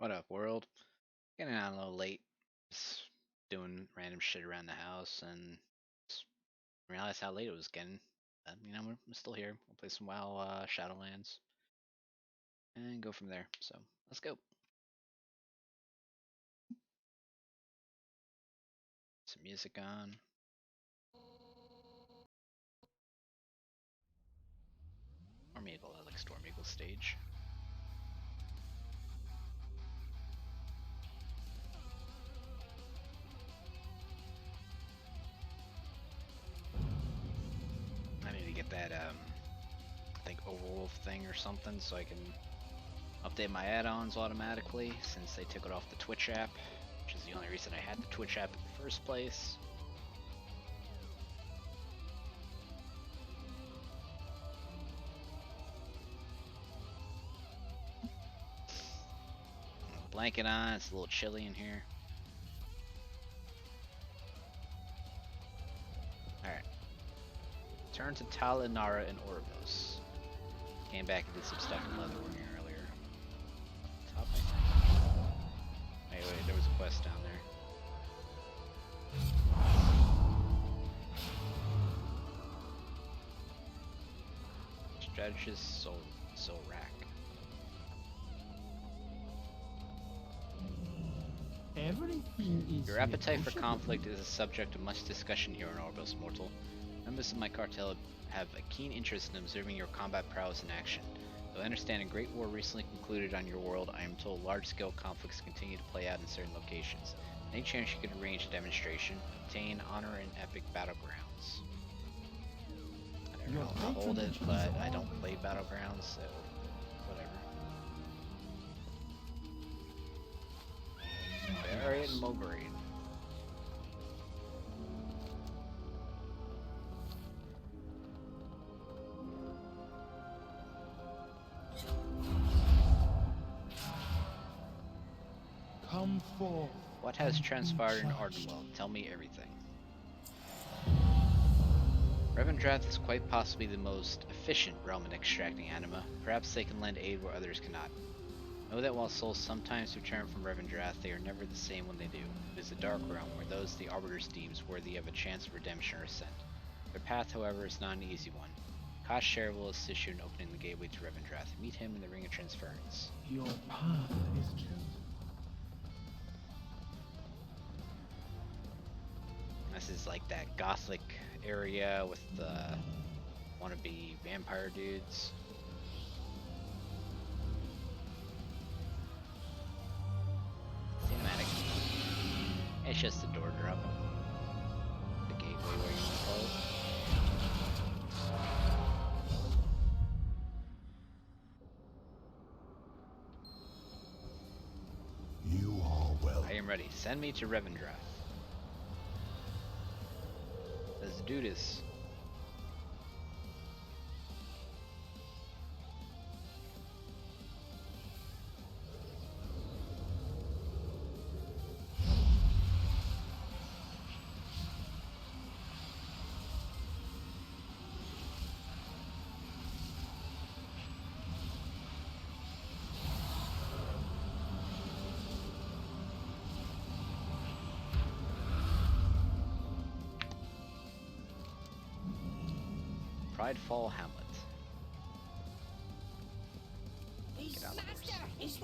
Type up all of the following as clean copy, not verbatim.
What up, world? Getting out a little late. Just doing random shit around the house and just realized how late it was getting. I'm still here. We'll play some WoW Shadowlands and go from there. So let's go. Some music on. Storm Eagle, I like Storm Eagle stage. I need to get that I think Overwolf thing or something so I can update my add-ons automatically since they took it off the Twitch app, which is the only reason I had the Twitch app in the first place. Blanket on, it's a little chilly in here. Alright. Turn to Talinara and Oribos. Came back and did some stuff in Leatherwarrior earlier. Top, I think. Wait, there was a quest down there. Strategist Zorak. Your appetite for conflict is a subject of much discussion here in Oribos, mortal. Members of my cartel have a keen interest in observing your combat prowess in action. Though I understand a great war recently concluded on your world, I am told large-scale conflicts continue to play out in certain locations. Any chance you can arrange a demonstration? Obtain honor in epic battlegrounds. I don't know, I'll hold it, but I don't play battlegrounds, so whatever. Barrier and Mulberry. Come forth. What has transpired in Ardenwell? Tell me everything. Revendreth is quite possibly the most efficient realm in extracting anima. Perhaps they can lend aid where others cannot. Know that while souls sometimes return from Revendreth, they are never the same when they do. It is a dark realm where those the Arbiters deems worthy of a chance of redemption are sent. Their path, however, is not an easy one. Kosh will assist you in opening the gateway to Revendreth. Meet him in the Ring of Transference. Your path is chosen. This is like that gothic area with the wannabe vampire dudes. Cinematic. It's just a door drop. The gateway where you want to go. You are well. I am ready. Send me to Revendreth. Let's do this. Pridefall Hamlet. The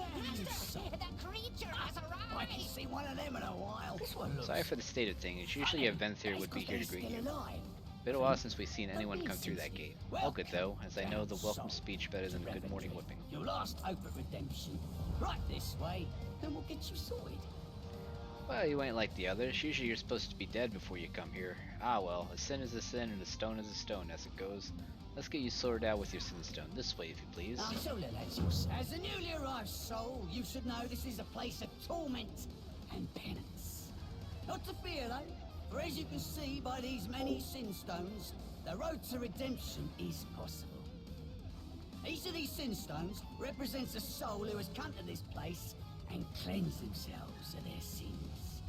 creature has arrived! I can see one of them in a while. Sorry for the state of things. Usually a Venthyr would be here to greet you. Been a while since we've seen anyone come through that gate. All good though, as I know the welcome speech better than a good morning whipping. Your last hope at redemption. Right this way, then we'll get you sorted. Well, you ain't like the others. Usually you're supposed to be dead before you come here. Ah well, a sin is a sin and a stone is a stone as it goes. Let's get you sorted out with your sin stone. This way, if you please. As a newly arrived soul, you should know this is a place of torment and penance. Not to fear though, for as you can see by these many sin stones, the road to redemption is possible. Each of these sin stones represents a soul who has come to this place and cleansed themselves of their sins,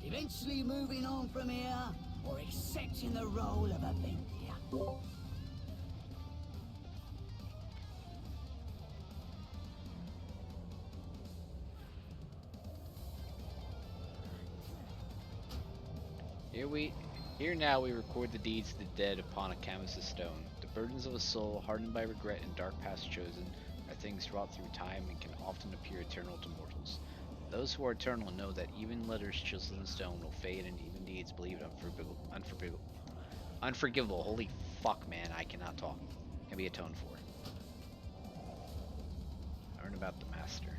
eventually moving on from here or accepting the role of a Venthyr. Here now we record the deeds of the dead upon a canvas of stone. The burdens of a soul hardened by regret and dark paths chosen are things wrought through time and can often appear eternal to mortals. Those who are eternal know that even letters chiseled in stone will fade and even deeds believed unforgivable. Holy fuck, man, I cannot talk. Can be atoned for. Learn about the master.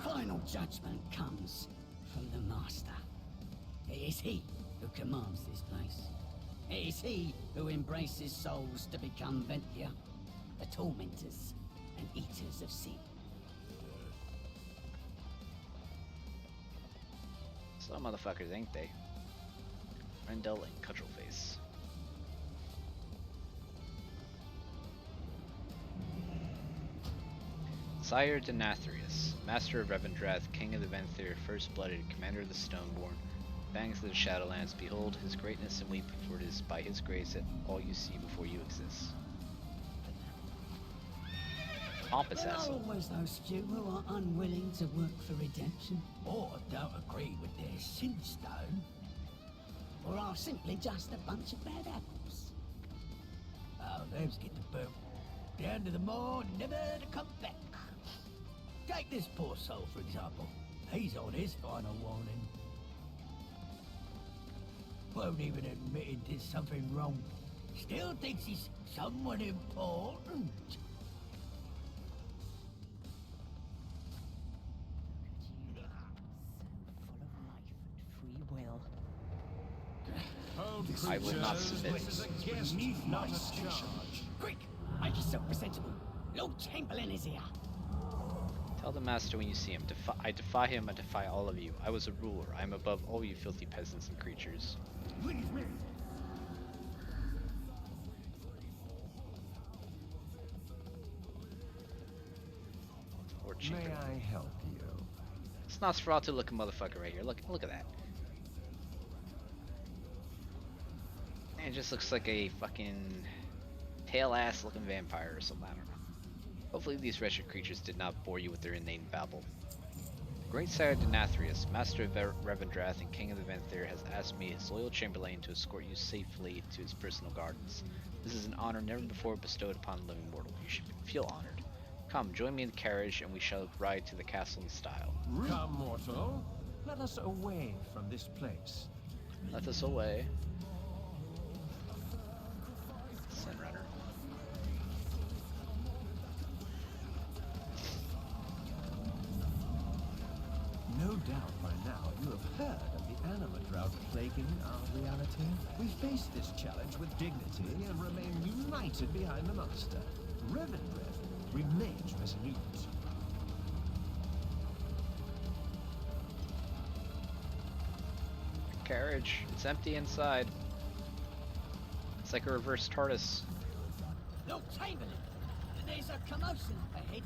Final judgment comes from the master. It is he who commands this place. It is he who embraces souls to become Ventia, the tormentors and eaters of sin. Some motherfuckers, ain't they? Rendell and Cudgelface. Sire Denathrius, Master of Revendreth, King of the Venthyr, First-Blooded, Commander of the Stoneborn, Fangs of the Shadowlands, behold his greatness and weep, for it is by his grace that all you see before you exist. Pompous There are asshole. always those few who are unwilling to work for redemption, or don't agree with their sin stone, or are simply just a bunch of bad apples. Oh, those get the boot. Down to the moor, never to come back. Take this poor soul, for example. He's on his final warning. Won't even admit he did something wrong. Still thinks he's someone important. I will not submit. Quick, make yourself presentable. Lord Chamberlain is here. Tell the master when you see him. I defy him, I defy all of you. I was a ruler. I am above all you filthy peasants and creatures. Or May Chamberlain. I help you? It's Nosferatu looking motherfucker right here. Look at that. It just looks like a fucking tail ass looking vampire or something. I don't know. Hopefully these wretched creatures did not bore you with their inane babble. Great Sire Denathrius, Master of Revendreth and King of the Venthyr, has asked me, his loyal chamberlain, to escort you safely to his personal gardens. This is an honor never before bestowed upon a living mortal. You should feel honored. Come, join me in the carriage, and we shall ride to the castle in style. Come, mortal. Let us away from this place. Let us away. Sunrunner. No doubt by now you have heard of the anima drought plaguing our reality. We face this challenge with dignity and remain united behind the master. Revendreth remains resolute. Carriage. It's empty inside. It's like a reverse TARDIS. Lord Chamberlain, there's a commotion ahead.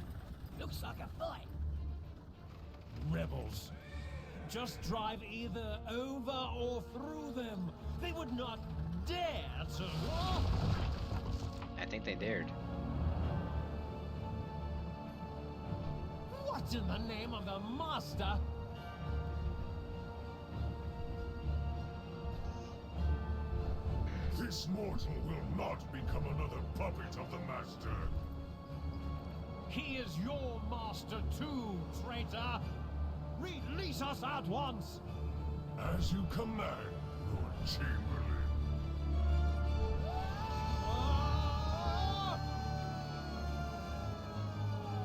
Looks like a fight. Rebels. Just drive either over or through them. They would not dare to. I think they dared. What in the name of the master? This mortal will not become another puppet of the master. He is your master too, traitor. Release us at once. As you command, Lord Chamberlain.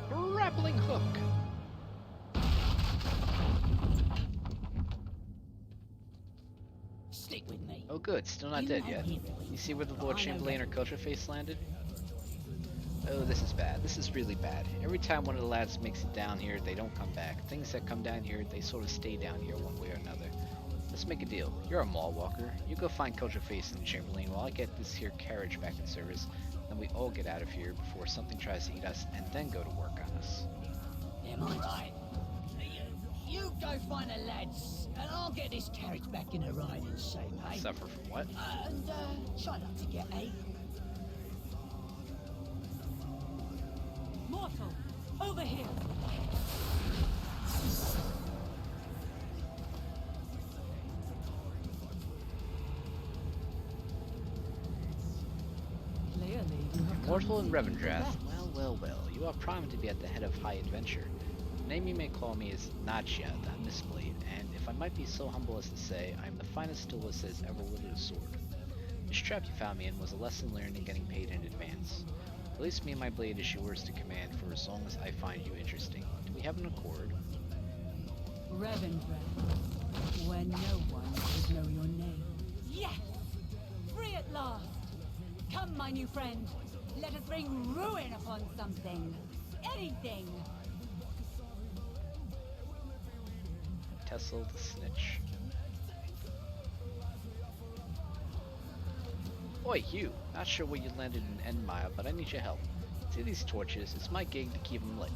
Grappling hook. Stick with me. Oh good, still not dead yet. You see where the Lord Chamberlain or Cudgelface landed? Oh, this is bad. This is really bad. Every time one of the lads makes it down here, they don't come back. Things that come down here, they sort of stay down here one way or another. Let's make a deal. You're a mall walker. You go find Cudgelface and the Chamberlain while I get this here carriage back in service. Then we all get out of here before something tries to eat us and then go to work on us. Yeah, mine's right. You go find the lads, and I'll get this carriage back in a riding shape, eh? Suffer from what? And try not to get eh? Mortal, over here. Mortal and Revendrath. Well, well, well. You are primed to be at the head of high adventure. The name you may call me is Nachia, the Mistblade, and if I might be so humble as to say, I am the finest duelist that has ever wielded a sword. This trap you found me in was a lesson learned in getting paid in advance. Release me and my blade is yours to command for as long as I find you interesting. Do we have an accord? Revendrath, where no one should know your name. Yes! Free at last! Come, my new friend. Let us bring ruin upon something. Anything! Tessel the Snitch. Oi, you! Not sure where you landed in Enmire, but I need your help. See these torches? It's my gig to keep them lit.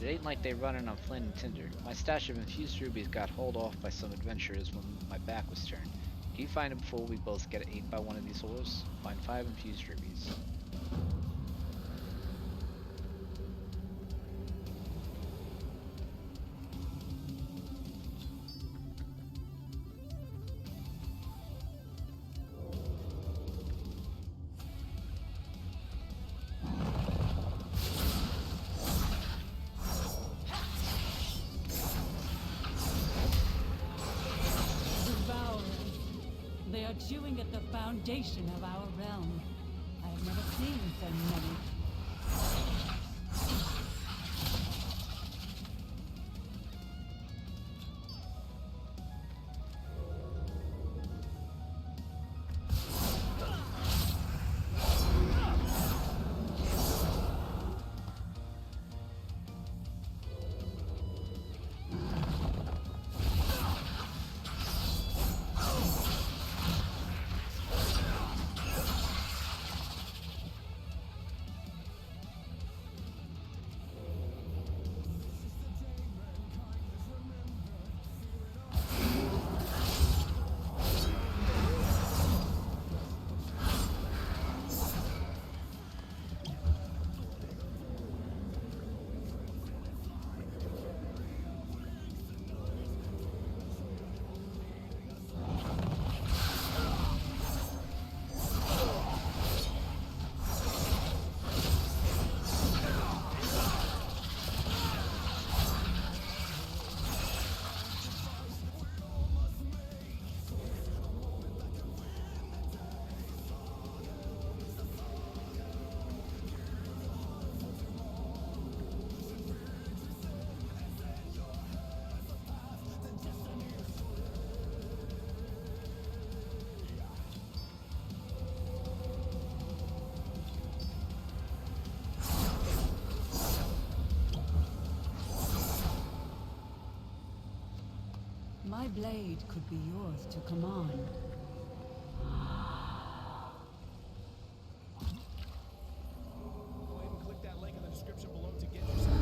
It ain't like they running on flint and tinder. My stash of infused rubies got hauled off by some adventurers when my back was turned. Can you find it before we both get ate by one of these whores? Find 5 infused rubies. They are chewing at the foundation of our realm. I have never seen so many. My blade could be yours to command. Go ahead and click that link in the description below to get yourself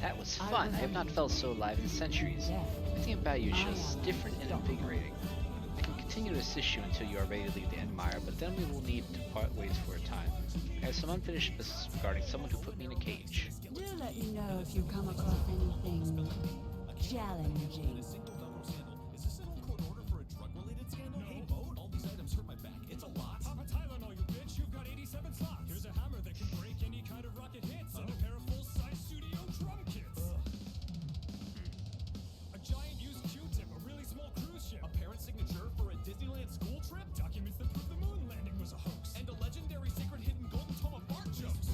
That was fun. I have not felt so alive in centuries. Everything about you is just different and invigorating. I can continue to assist you until you are ready to leave the Endmire, but then we will need to part ways for a time. I have some unfinished business regarding someone who put me in a cage. Do let me know if you come across anything challenging. Is this an court order for a drug-related scandal? Hey, Boat, all these items hurt my back. It's a lot. Pop a Tylenol, you bitch. You've got 87 slots. Here's a hammer that can break any kind of rocket hits, and a pair of full-size studio drum kits. A giant used Q-tip, a really small cruise ship, A parent signature for a Disneyland school trip? documents that prove the moon landing was a hoax. And a legendary secret hidden golden tome of art jokes.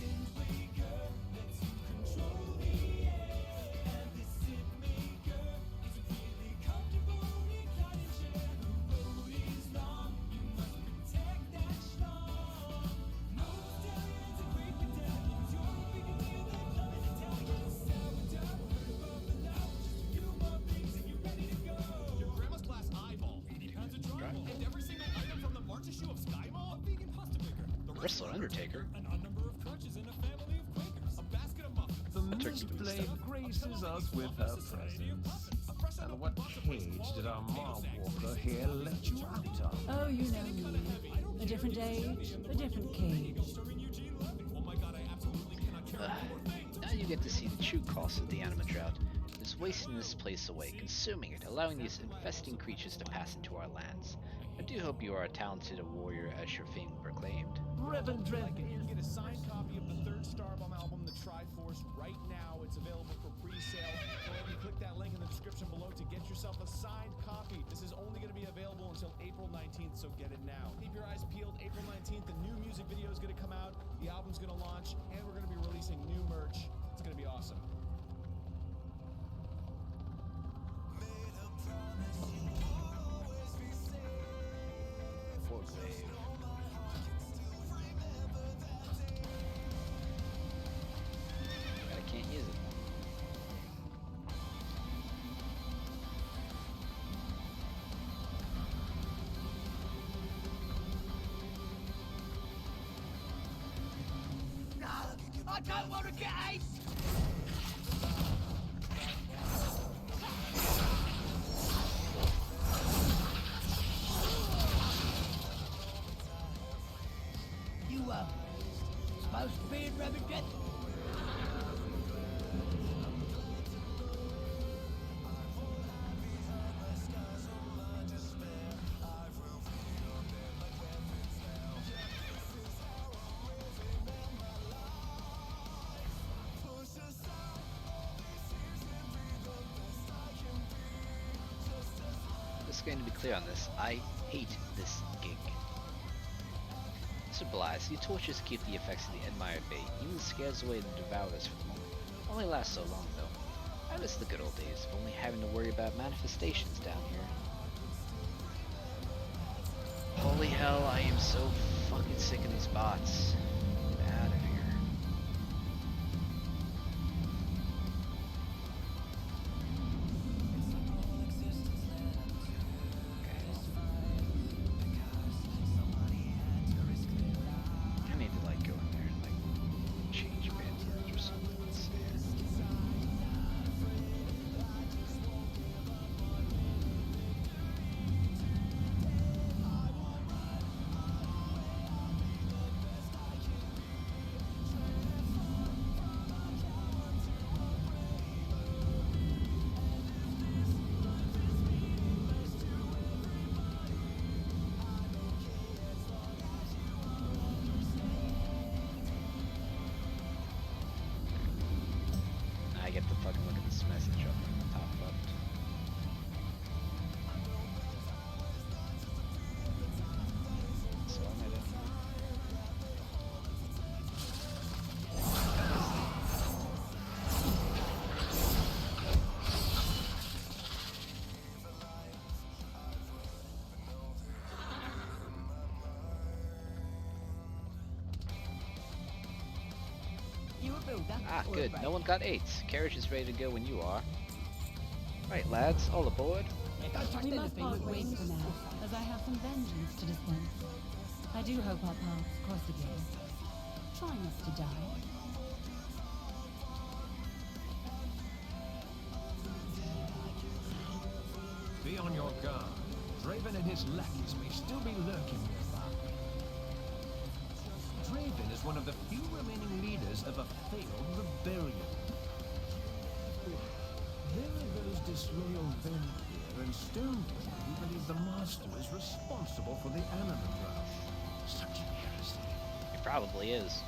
Bristler Undertaker? An odd number of crutches and a family of Quakers. A basket of muffins. The Turkey Mistblade graces us with her presence. And what cage did our Maw Walker here let you out of? Oh, you know me. A different age, a different cage. Now you get to see the true cost of the Anima Drought. It's wasting this place away, consuming it, allowing these infesting creatures to pass into our lands. I do hope you are as talented a warrior as your fame proclaimed. Reverend Dread. You can get a signed copy of the third Starbomb album, The Triforce, right now. It's available for pre-sale. Go ahead and click that link in the description below to get yourself a signed copy. This is only going to be available until April 19th, so get it now. Keep your eyes peeled. April 19th, the new music video is going to come out, the album's going to launch, and we're going to be releasing new merch. It's going to be awesome. Fourth wave. But I can't use it. No, I don't want to get ace. You, supposed to be in Reverend Dread? Just going to be clear on this, I hate this gig. Mr. Blas, your tortures keep the effects of the Edmire at bay, even scares away the Devourers for the moment. Only lasts so long though. I miss the good old days of only having to worry about manifestations down here. Holy hell, I am so fucking sick of these bots. Get out of here. I need to like go in there and like change bands or something. Let's see. I get to fucking look at this message up in the top left. So am I doing? You a builder? Ah, or a good. break? No one got 8s. Carriage is ready to go when you are. Right, lads, all aboard. Yeah, don't trust We must anything part with ways wings. for now, as I have some vengeance to dispense. I do hope our paths cross again. Try not to die. Be on your guard. Draven and his lackeys may still be lurking nearby. Draven is one of the few remaining leaders of a failed rebellion. There are those disloyal Vendir and Stoneblade who believe the Master is responsible for the Anima Drought. Such heresy. It probably is.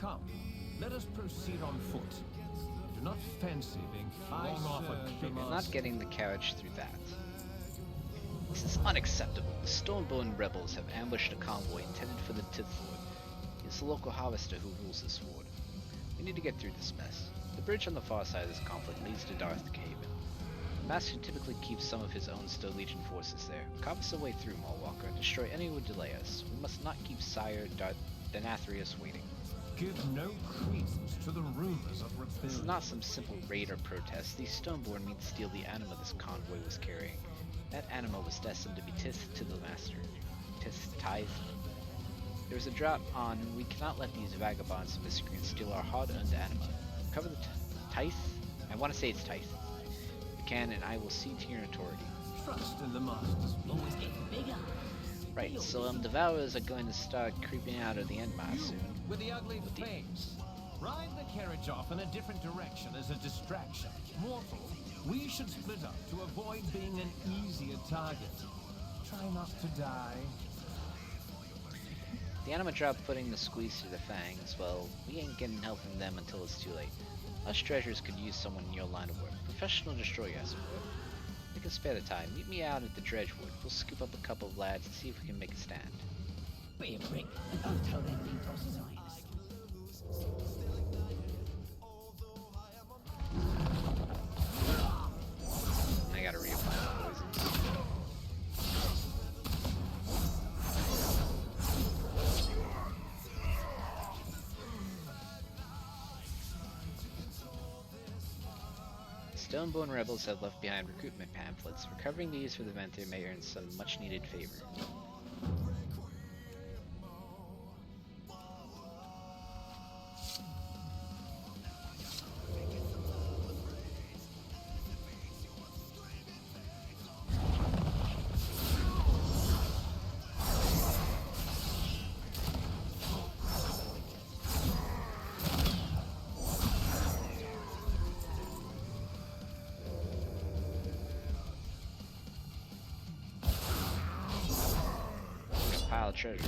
Come, let us proceed on foot. I do not fancy being flung off a cliff. You're not getting the carriage through that. This is unacceptable. The Stormborn rebels have ambushed a convoy intended for the Tith Lord. He is the local harvester who rules this ward. We need to get through this mess. The bridge on the far side of this conflict leads to Darth Caven. The Master typically keeps some of his own Stow Legion forces there. Carve us a way through, Maulwalker, and destroy any who would delay us. We must not keep Sire Denathrius waiting. Give no credence to the rumors of This is rebellion. not some simple raid or protest. These Stoneborn mean to steal the anima this convoy was carrying. That anima was destined to be tithed to the Master. Tithed? There is a drought on, and we cannot let these vagabonds and miscreants steal our hard-earned anima. Cover the tithe? I want to say it's tithe. You can, and I will see to your authority. Trust in the Master's Always getting bigger. Right, so Devourers are going to start creeping out of the Endmass soon. with the ugly face. Ride the carriage off in a different direction as a distraction. Mortal, we should split up to avoid being an easier target. Try not to die. The anima drop putting the squeeze through the fangs, well, we ain't getting help from them until it's too late. Us treasures could use someone in your line of work. Professional destroyer, as it were. We can spare the time. Meet me out at the Dredgewood. We'll scoop up a couple of lads and see if we can make a stand. Be a brick and don't tell them Vipos' eyes. I gotta reapply the poisons. Stoneborn rebels have left behind recruitment pamphlets. Recovering these for the Venthyr may earn some much-needed favor. Pile of treasure.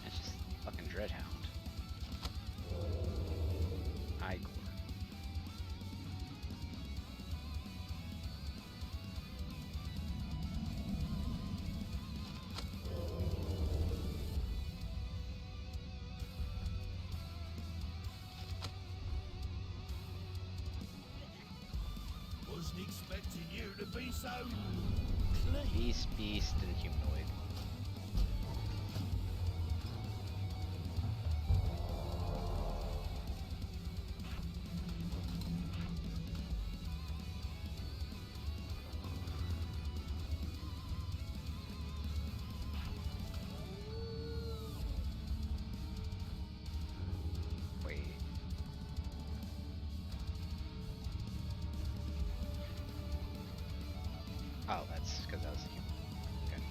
That's just fucking Dreadhound. Igor. Wasn't expecting you to be so Beast, and Humanoid. Wait. Oh, that's because that was a human. Okay.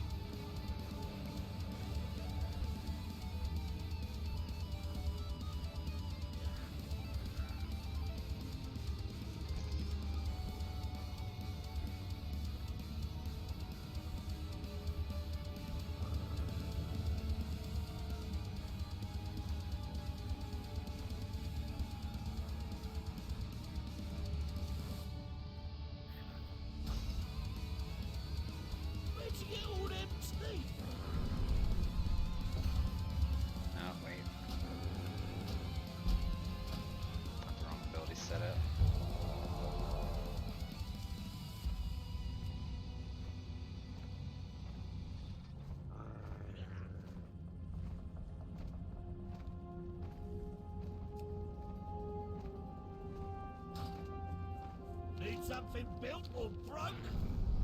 something built or broke,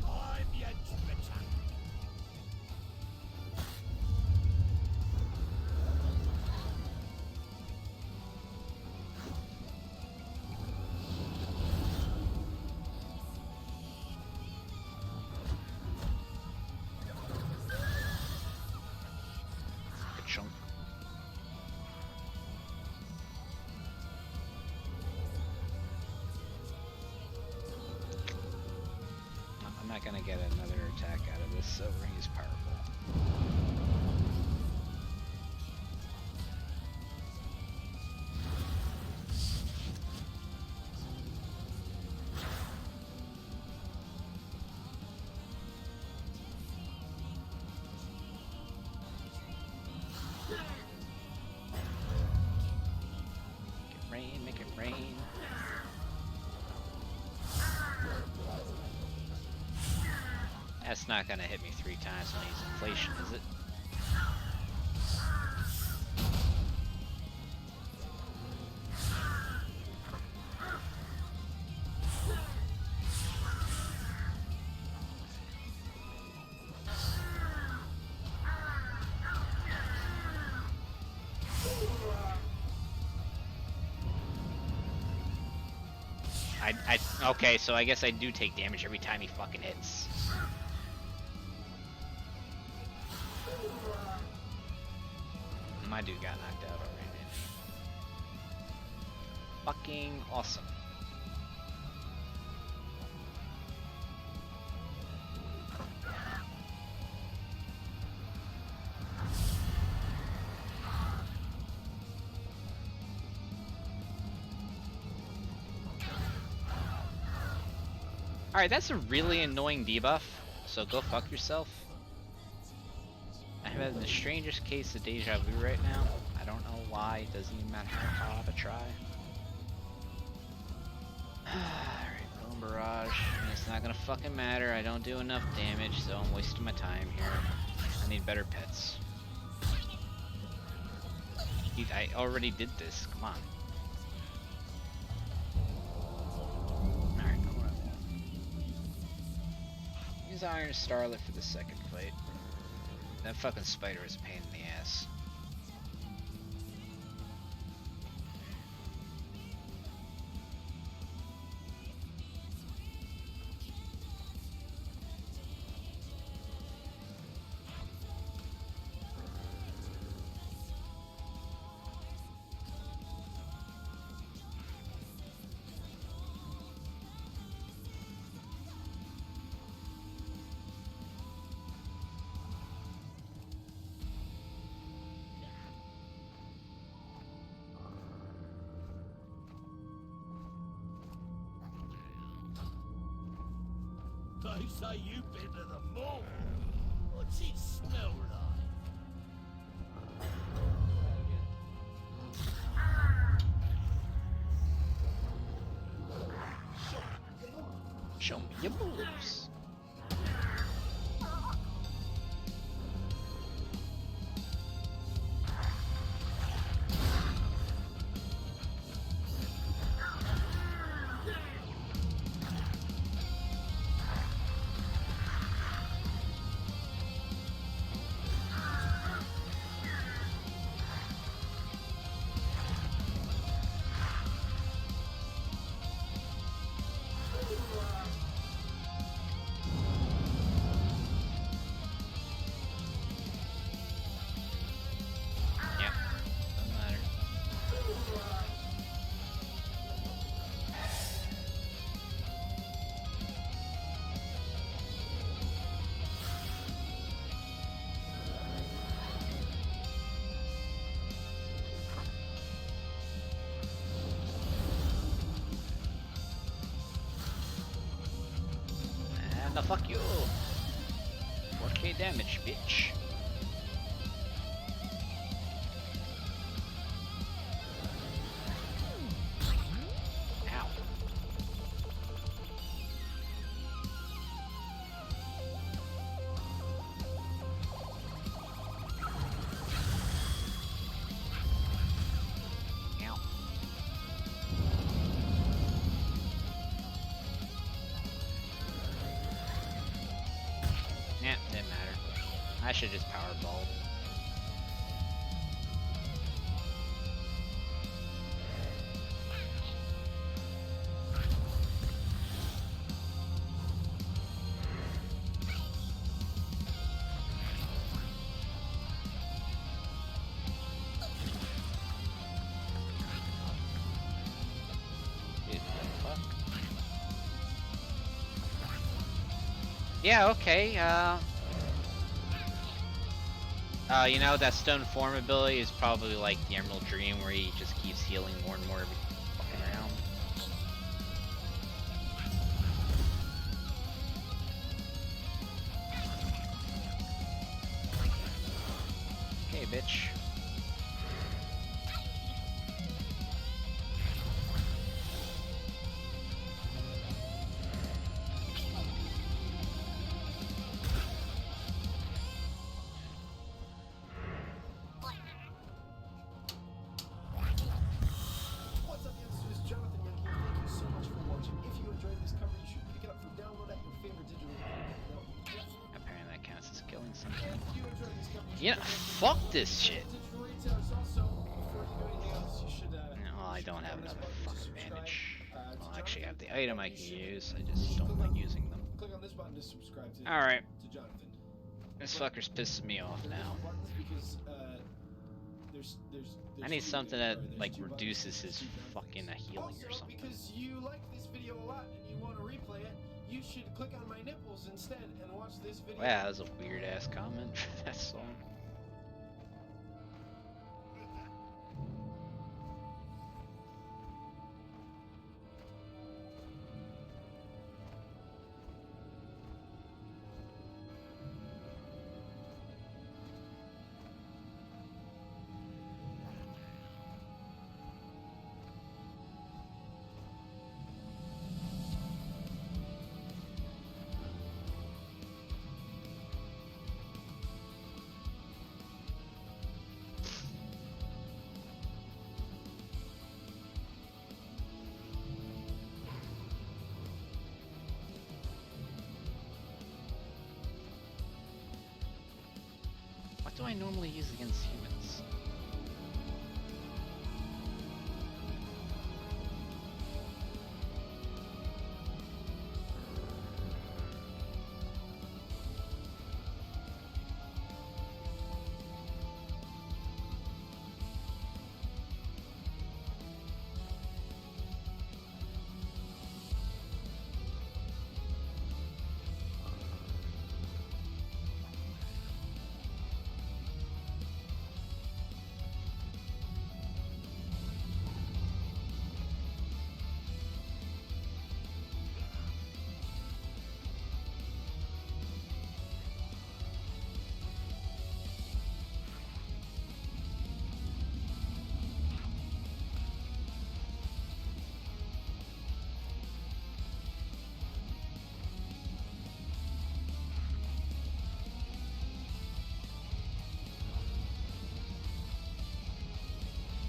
I'm your traitor. Good chunk. I'm not gonna get another attack out of this, so ring is powerful. Make it rain. That's not gonna hit me 3 times when I use inflation, is it? Okay, so I guess I do take damage every time he fucking hits. My dude got knocked out already. Fucking awesome. Alright, that's a really annoying debuff, so go fuck yourself. I'm having the strangest case of deja vu right now. I don't know why, it doesn't even matter how hard I try. Alright, Bone Barrage. I mean, it's not gonna fucking matter, I don't do enough damage, so I'm wasting my time here. I need better pets. Dude, I already did this, come on. Iron Starlet for the second fight. That fucking spider is a pain in the ass. They say you've been to the mall. What's it smell like? Show me your moves. And the fuck you. 4k damage, bitch. Ow. Ow. should just powerball. Yeah, okay, you know, that stone form ability is probably like the Emerald Dream, where he just keeps healing more and more every fucking round. Okay, bitch. What's up, youngsters? It's Jonathan Young here. Thank you so much for watching. If you enjoyed this cover, you should pick it up for download at your favorite digital retailer. Apparently that counts as killing something. If you enjoyed this cover, you should Yeah, fuck this shit. digital retailers. Also, before you do anything else, you should No, I don't have another fucking bandage. to Well, I actually have the Jonathan. item I can use, I just don't like using them. Click on this button to subscribe to Alright, to Jonathan. this fucker's pissing me off now. Buttons because, there's I need two something things, that, or there's like, two buttons, reduces there's his two benefits. fucking healing or Also, something. because you like this video a lot and you want to replay it, you should click on my nipples instead and watch this video. Wow, that was a weird ass comment for that song. What do I normally use against humans?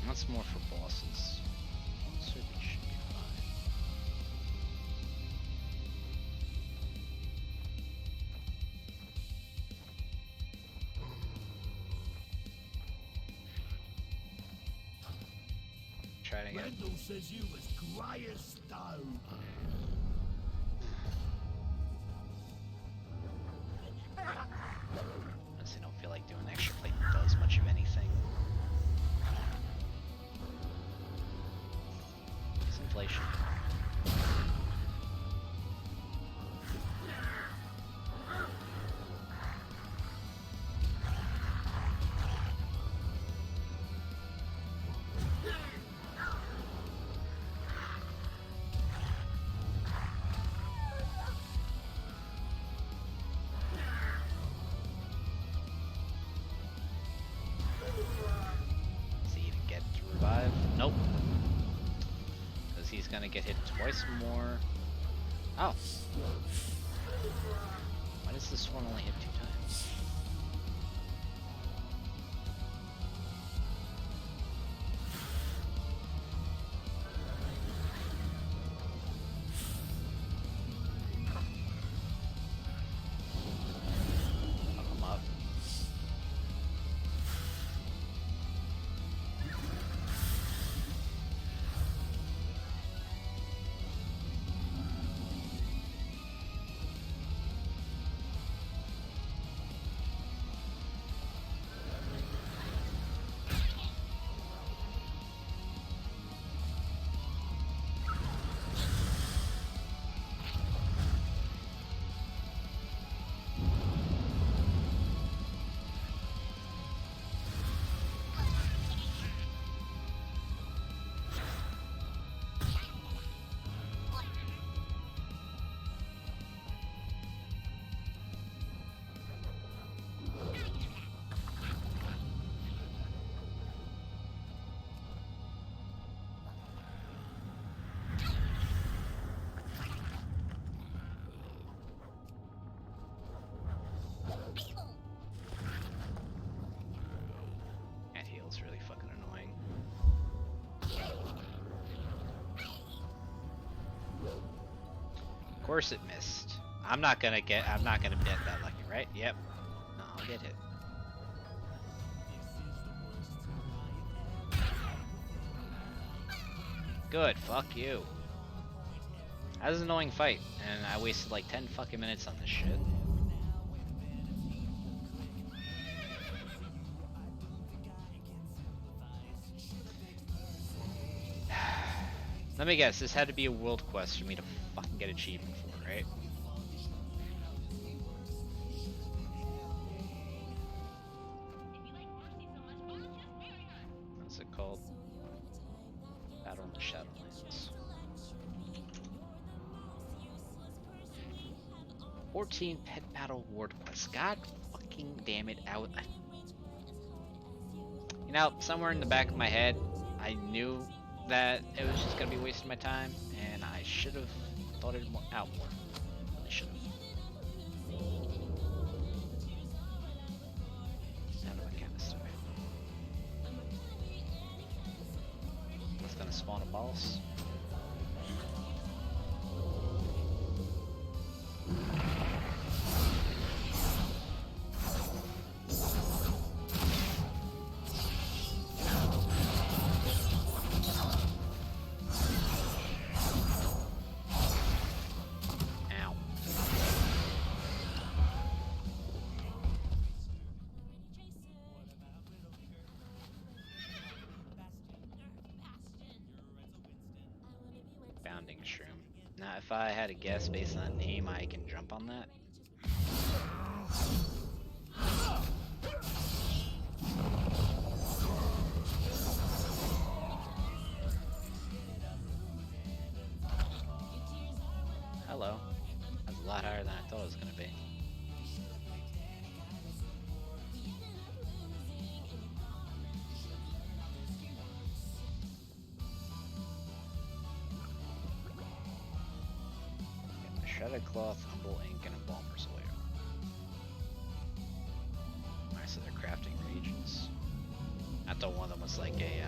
That's more for bosses. Serpent should be fine. Try it again. Randall says you was grey as stone. Honestly, don't feel like doing extra plate does much of anything. It's inflation. Does he even get to revive? Nope. Because he's gonna get hit twice more. Oh. Why does this one only hit 2 times? Fuck him up. course it missed. I'm not gonna get that lucky, right? Yep. No, I'll get hit. Good, fuck you. That was an annoying fight, and I wasted like 10 fucking minutes on this shit. Let me guess, this had to be a world quest for me to fucking get achievement for, right? What's it called? Battle in the Shadowlands. 14 pet battle ward quests. God fucking damn it. You know, somewhere in the back of my head, I knew that it was just gonna be wasting my time, and I should have thought it out more. I should have. Out of my canister. What's gonna spawn a boss? Bounding shroom. Now, if I had a guess based on name, I can jump on that. Hello. That's a lot higher than I thought it was gonna be. Shredded cloth, humble ink, and embalmer's oil. Alright, so they're crafting regions. I thought one of them was like a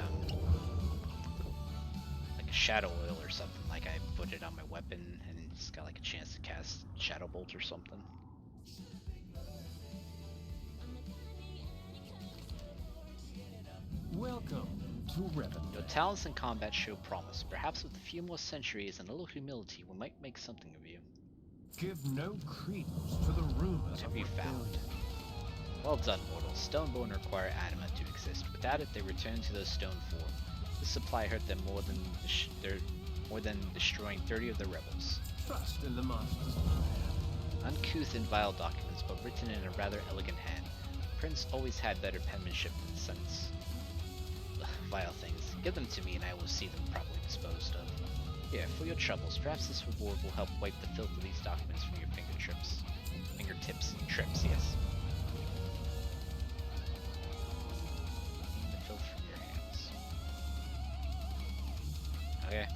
shadow oil or something. Like I put it on my weapon and it's got like a chance to cast shadow bolt or something. Welcome to Revendell. Your talents in combat show promise. Perhaps with a few more centuries and a little humility, we might make something of you. Give no credence to the rumors. What have you found? Well done, mortals. Stonebone require anima to exist. Without it, they return to their stone form. This supply hurt them more than destroying 30 of the rebels. Trust in the Master's Uncouth and vile documents, but written in a rather elegant hand. The prince always had better penmanship than sense. Vile things. Give them to me and I will see them properly disposed of. Here, for your troubles, perhaps this reward will help wipe the filth of these documents from your fingertips. Trips, yes. The filth from your hands. Okay.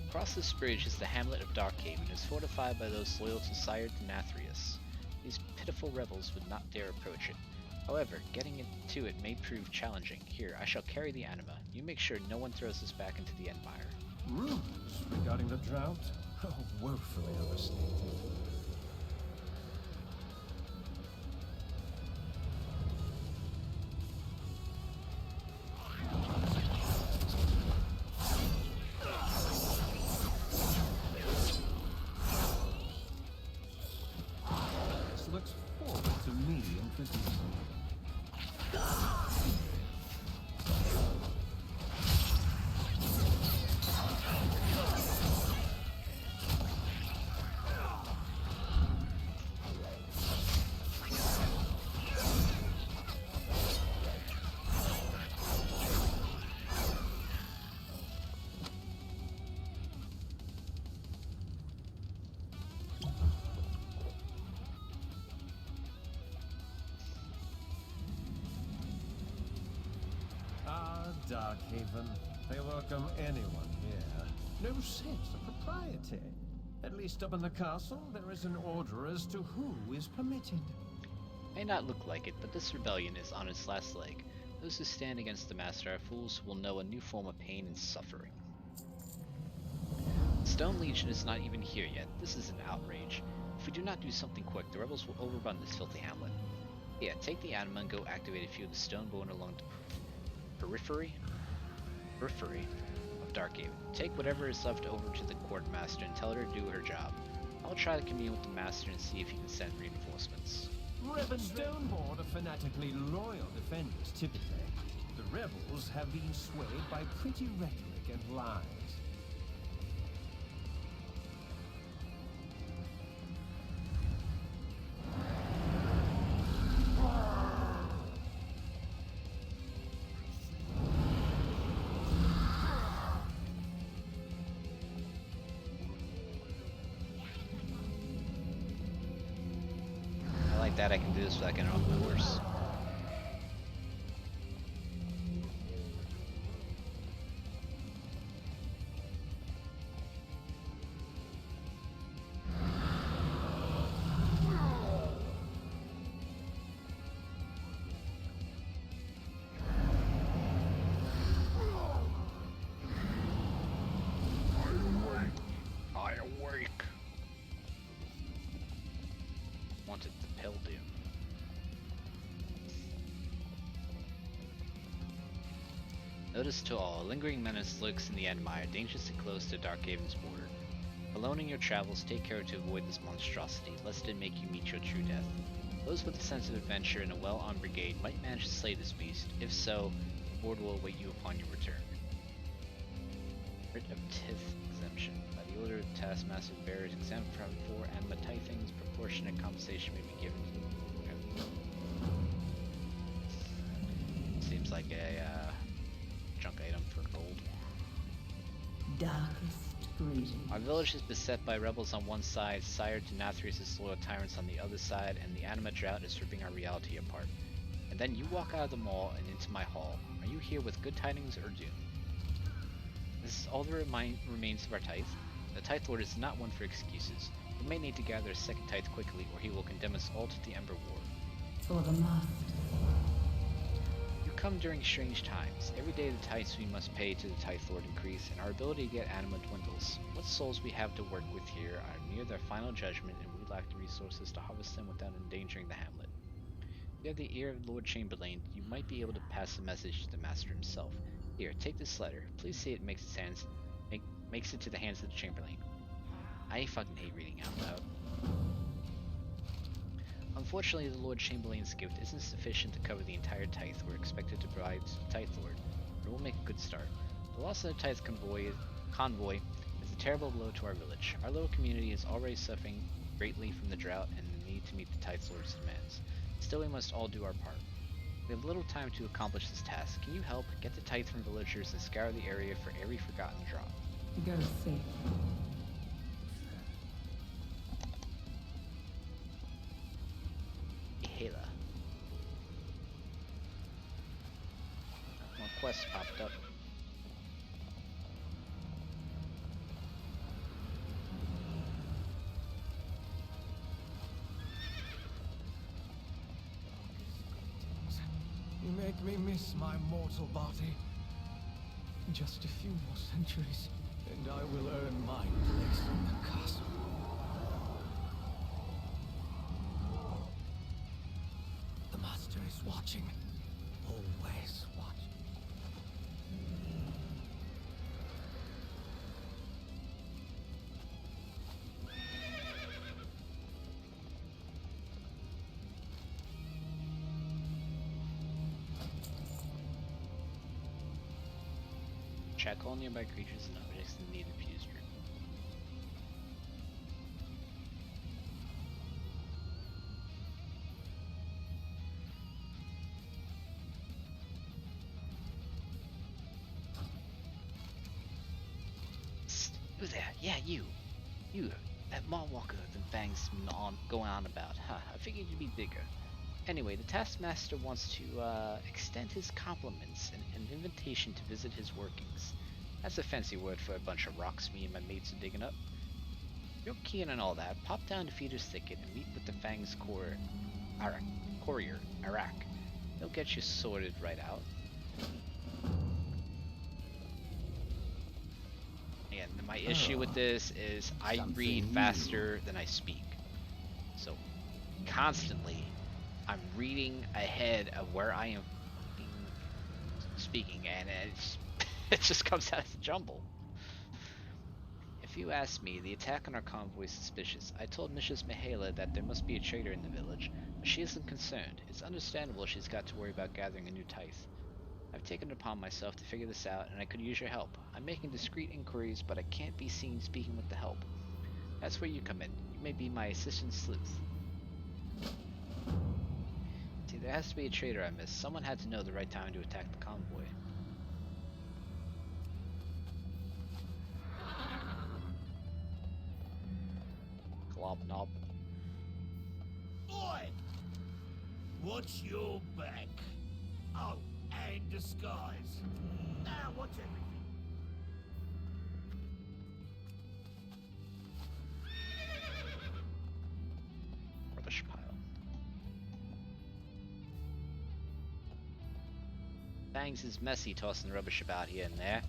Across this bridge is the hamlet of Darkhaven. It is fortified by those loyal to Sire Denathrius. These pitiful rebels would not dare approach it. However, getting to it may prove challenging. Here, I shall carry the anima. You make sure no one throws us back into the Empire. rumors regarding the drought? Oh, woefully overstated. This looks forward to me in business. Darkhaven. They welcome anyone here. No sense of propriety. At least up in the castle, there is an order as to who is permitted. May not look like it, but this rebellion is on its last leg. Those who stand against the Master are fools who will know a new form of pain and suffering. Stone Legion is not even here yet. This is an outrage. If we do not do something quick, the rebels will overrun this filthy hamlet. Yeah, take the anima and go activate a few of the Stoneborn along the periphery of Darkhaven. Take whatever is left over to the Quartermaster and tell her to do her job. I'll try to commune with the Master and see if he can send reinforcements. Revan Stoneborn are fanatically loyal defenders, typically. The rebels have been swayed by pretty rhetoric and lies. I like that I can do this without getting off my horse. I awake. Wanted the pill do. Notice to all, a lingering menace lurks in the Admire, dangerously close to Darkhaven's border. Alone in your travels, take care to avoid this monstrosity, lest it make you meet your true death. Those with a sense of adventure and a well-armed brigade might manage to slay this beast. If so, the board will await you upon your return. Writ of Tith exemption. By the order of the Taskmaster, the bearer is exempt from 4 anima tithings. Proportionate compensation may be given to Seems like a junk item for gold. Darkest greetings. Our village is beset by rebels on one side, Sire Denathrius' loyal tyrants on the other side, and the anima drought is ripping our reality apart. And then you walk out of the mall and into my hall. Are you here with good tidings or doom? This is all that remains of our tithe. The Tithe Lord is not one for excuses. We may need to gather a second tithe quickly, or he will condemn us all to the Ember War. For the Master. You come during strange times. Every day the tithes we must pay to the Tithe Lord increase, and our ability to get anima dwindles. What souls we have to work with here are near their final judgment, and we lack the resources to harvest them without endangering the hamlet. If you have the ear of Lord Chamberlain, you might be able to pass the message to the Master himself. Here, take this letter. Please see it makes it to the hands of the Chamberlain. I fucking hate reading out loud. Unfortunately, the Lord Chamberlain's gift isn't sufficient to cover the entire tithe we're expected to provide to the Tithe Lord, but we'll make a good start. The loss of the tithe convoy is a terrible blow to our village. Our little community is already suffering greatly from the drought and the need to meet the Tithe Lord's demands. Still, we must all do our part. We have little time to accomplish this task. Can you help get the tithe from villagers and scour the area for every forgotten drop? Go see. Hela. More quests popped up. You make me miss my mortal body. Just a few more centuries, and I will earn my place in the castle. The Master is watching. Always watching. Check all nearby creatures and objects in need of fused root. Psst, who's there? Yeah, you. You, that Maulwalker the Fang's going on about. Huh, I figured you'd be bigger. Anyway, the Taskmaster wants to extend his compliments and an invitation to visit his workings. That's a fancy word for a bunch of rocks me and my mates are digging up. If you're keen on all that, pop down to Feeder's Thicket and meet with the Fang's courier, Arak. He'll get you sorted right out. Yeah, again, my issue with this is I read something faster than I speak. So constantly I'm reading ahead of where I am speaking, and it just comes out as a jumble. If you ask me, the attack on our convoy is suspicious. I told Mrs. Mihaela that there must be a traitor in the village, but she isn't concerned. It's understandable she's got to worry about gathering a new tithe. I've taken it upon myself to figure this out, and I could use your help. I'm making discreet inquiries, but I can't be seen speaking with the help. That's where you come in. You may be my assistant sleuth. See, there has to be a traitor I missed. Someone had to know the right time to attack the convoy. Glob knob. Oi! Watch your back. Oh, and disguise. Now watch everything. Rubbish pile. Bangs is messy tossing rubbish about here and there.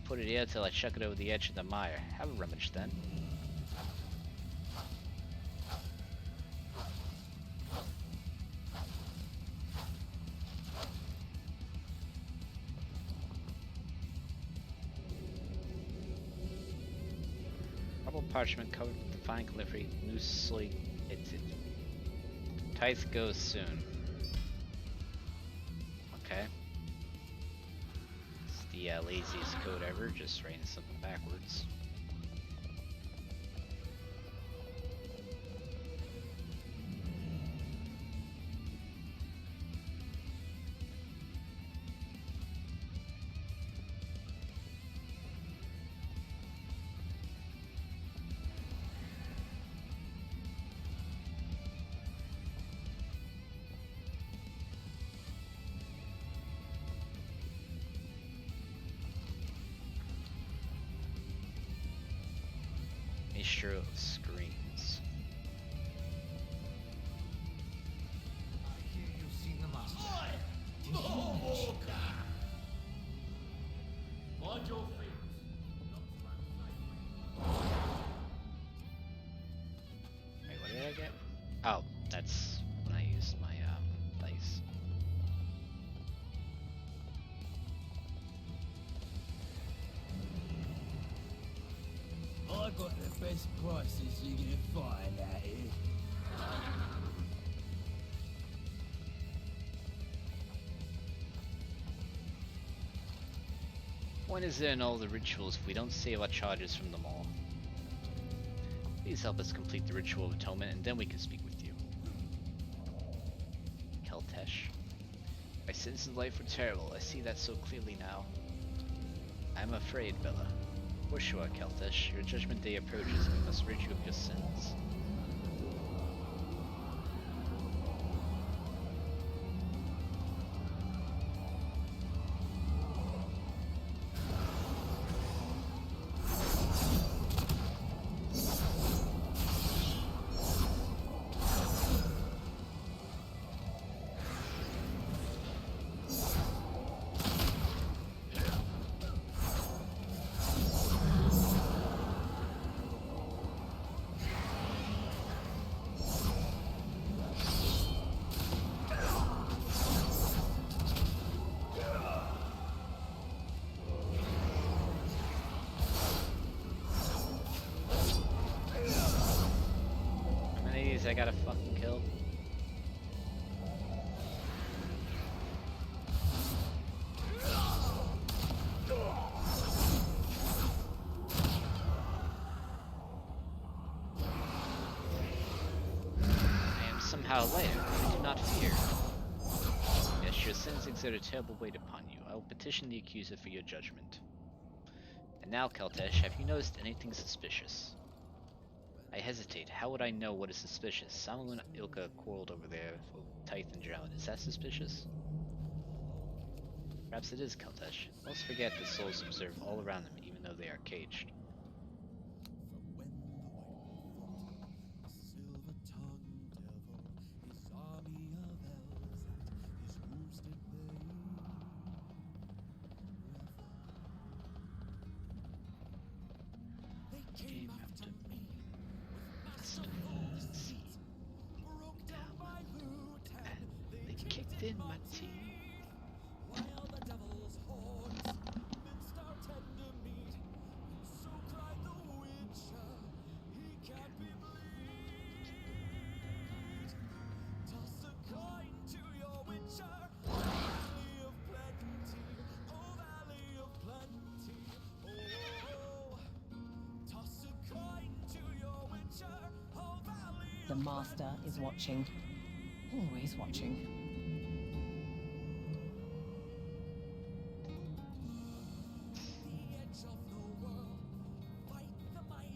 Put it here till I chuck it over the edge of the mire. Have a rummage then. Parchment covered with the fine calligraphy, loosely edited. Tithe goes soon. Okay. It's the laziest code ever, just writing something backwards. Mixture of screens. I hear you've seen the master. Mind your feet. Wait, what did I get? Oh, that's when I used my dice. I got the best prices you're gonna find out here. When is there in all the rituals if we don't save our charges from them all? Please help us complete the ritual of atonement, and then we can speak with you. Keltesh. My sins in life were terrible. I see that so clearly now. I'm afraid, Bella. For sure, Keltesh. Your judgment day approaches, and we must rid you of your sins. I gotta fucking kill. I am somehow lighter, but I do not fear. Yes, your sins exert a terrible weight upon you. I will petition the accuser for your judgment. And now, Keltesh, have you noticed anything suspicious? I hesitate. How would I know what is suspicious? Samuel and Ilka quarreled over there for tithe and drown. Is that suspicious? Perhaps it is, Keltesh. Most forget that souls observe all around them, even though they are caged. came after me. West of the sea. Down my throat, and they kicked in my teeth. While the devil's horns minced our tender meat, so cried the witcher, he can't be bleed. Toss a coin to your witcher, Valley of Plenty, oh Valley of Plenty, oh. Toss a coin to your witcher, oh Valley of The Master is watching. Always watching.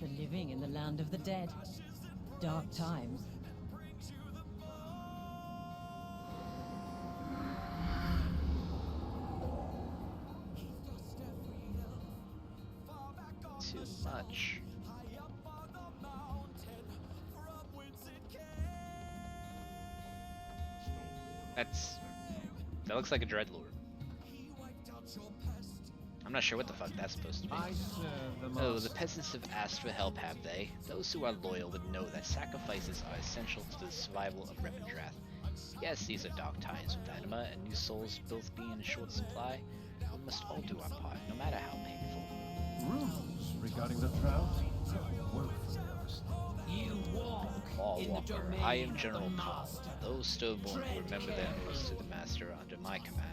The living in the land of the dead. Dark times. Too much. That looks like a Dreadlord. I'm not sure what the fuck that's supposed to be. I serve the Oh, master. the peasants have asked for help, have they? Those who are loyal would know that sacrifices are essential to the survival of Revendreth. Yes, these are dark times with anima and new souls both being in short supply. We must all do our part, no matter how painful. Rules regarding the drought? Woefully overstated. You walk All in the Walker, domain I am of General the Paul. Master. Those stillborn who Tread remember their oaths to carefully. the Master are under my command.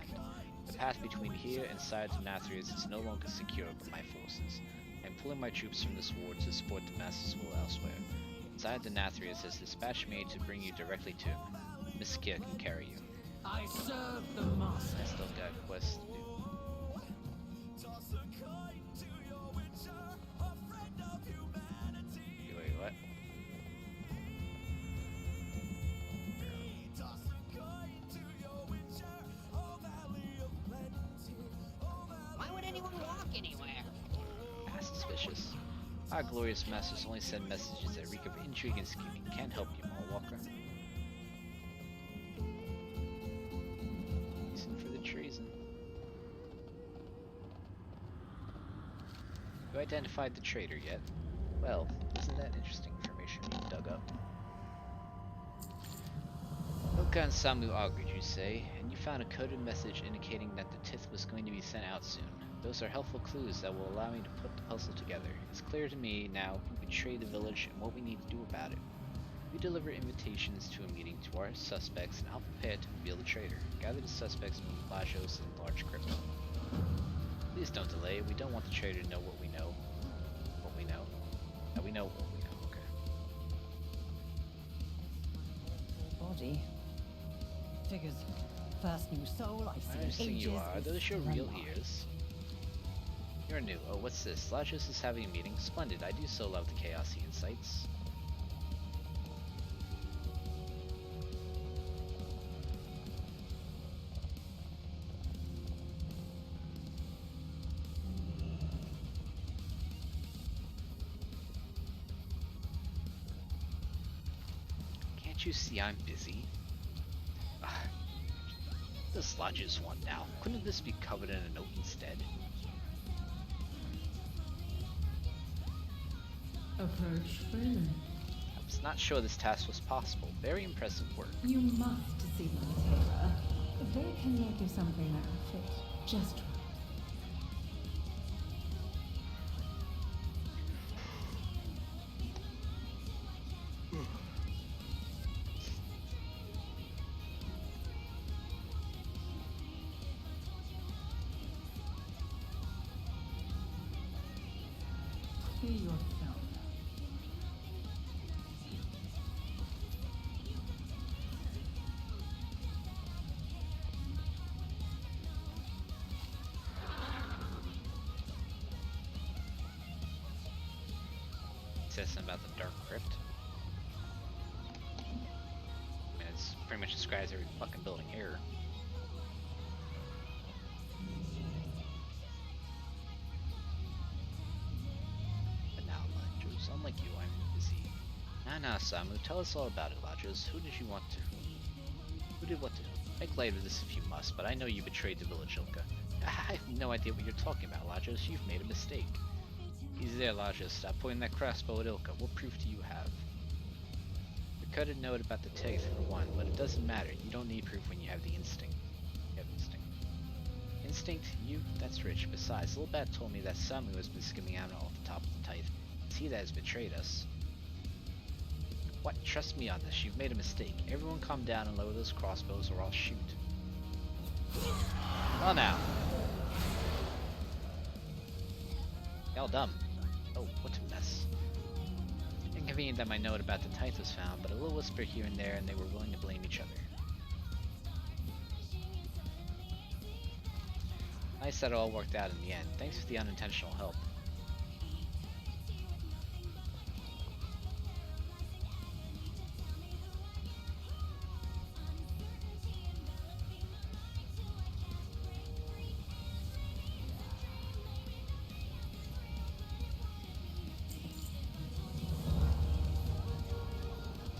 The path between here and Sire Denathrius is no longer secure by my forces. I am pulling my troops from this war to support the Master's will elsewhere. Sire Denathrius has dispatched me to bring you directly to him. Miss Kier can carry you. I serve the Master. I still got quests to do. Wait, what? Why would anyone walk anywhere? Suspicious. Our glorious masters only send messages that reek of intrigue and scheming. Can't help you, Maul Walker. Reason for the treason. You identified the traitor yet? Well, isn't that interesting information you dug up? Okan Samu argued, you say, and you found a coded message indicating that the Tith was going to be sent out soon. Those are helpful clues that will allow me to put the puzzle together. It's clear to me now who betrayed the village and what we need to do about it. We deliver invitations to a meeting to our suspects, and I'll prepare to reveal the traitor. Gather the suspects and meet Lajos in large crypto. Please don't delay. We don't want the traitor to know what we know. What we know? That we know what we know. Okay. Body. Figures. First new soul I've I seen in understand ages. you are. Are is those your real Glenmar. ears? You're new. Oh, what's this? Lajos is having a meeting. Splendid. I do so love the chaos he incites. Can't you see I'm busy? This Lajos one now. Couldn't this be covered in a note instead? Approach Freeman. I was not sure this task was possible. Very impressive work. You must see my tailor. They can make you something that will fit just right. See yourself. Says something about the Dark Crypt. I mean, it's pretty much describes every fucking building here. But now, Lajos, unlike you, I'm busy. Nah, Samu, tell us all about it, Lajos. Who did you want to? Who did what to? Make light of this if you must, but I know you betrayed the village, Ilka. I have no idea what you're talking about, Lajos. You've made a mistake. Easy there, Elijah. Stop pointing that crossbow at Ilka. What proof do you have? The coded note about the teeth for one, but it doesn't matter. You don't need proof when you have the instinct. You have instinct. Instinct? You? That's rich. Besides, Little Bat told me that Samu has been skimming out off the top of the tithe. It's he that has betrayed us. What? Trust me on this. You've made a mistake. Everyone calm down and lower those crossbows or I'll shoot. Well now. Y'all dumb. Oh, what a mess. Inconvenient that my note about the tithe was found, but a little whisper here and there and they were willing to blame each other. Nice that it all worked out in the end. Thanks for the unintentional help.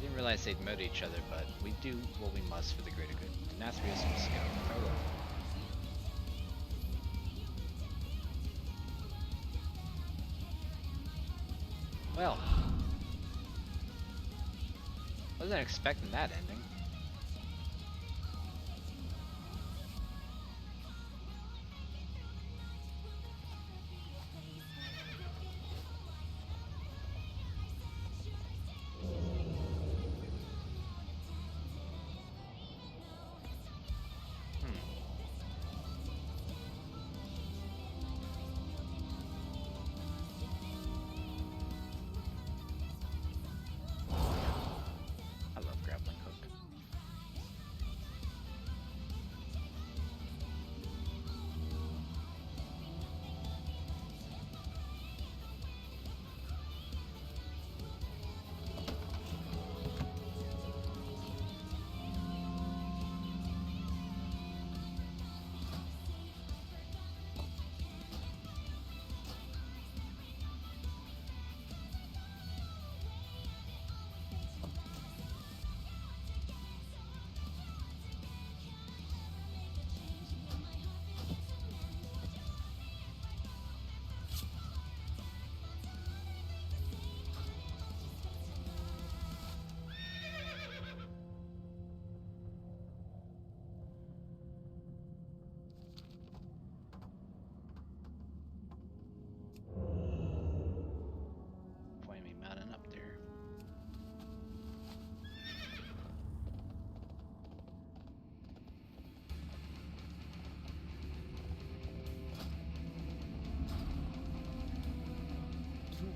Didn't realize they'd murder each other, but we do what we must for the greater good. Denathrius must go. Farewell. Well, wasn't expecting that ending.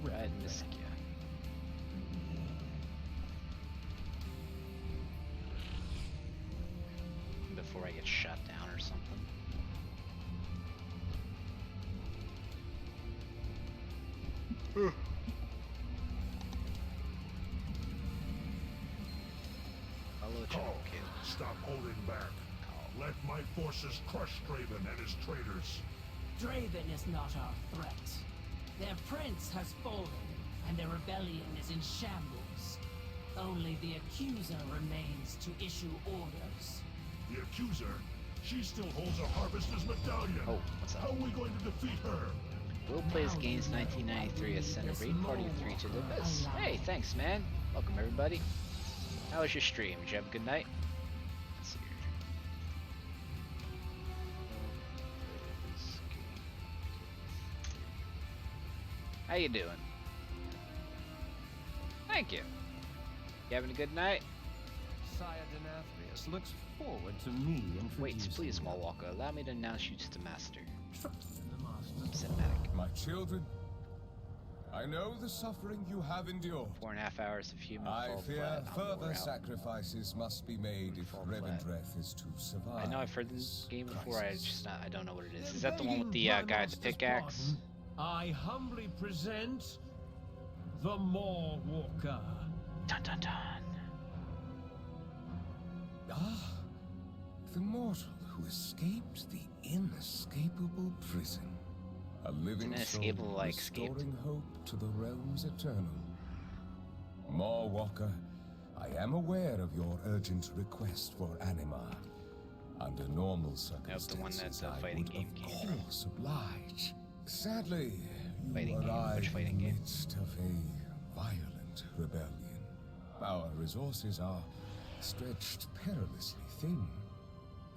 Red Miskia. Before I get shot down or something. Hello, Call. Stop holding back. Let my forces crush Draven and his traitors. Draven is not our threat. Their prince has fallen, and their rebellion is in shambles. Only the Accuser remains to issue orders. The Accuser? She still holds a Harvester's medallion. Oh, what's up? How are we going to defeat her? Will Plays Games 1993 has sent a raid party of 3 to the abyss. Hey, thanks, man. Welcome, everybody. How was your stream? Did you have a good night? Let's see here. How you doing? Thank you. You having a good night? Sire Denathrius looks forward to me introducing. Wait, please, small walker. Allow me to announce you to the master. Trust in the master. Cinematic. My children, I know the suffering you have endured. 4.5 hours of human I fall fear flat. further sacrifices must be made if Revendreth is to survive. I know I've heard this game before. I don't know what it is. Is that the one with the guy with the pickaxe? I humbly present the Maw Walker. Dun dun dun. Ah, the mortal who escaped the inescapable prison. A living Inescapable, soul like, restoring escaped. hope to the realms eternal. Maw Walker, I am aware of your urgent request for Anima. Under normal circumstances, the one that the I fighting would game of came from. course oblige. Sadly, Fighting game. arrive Which fighting in the game? midst of a violent rebellion. Our resources are stretched perilously thin.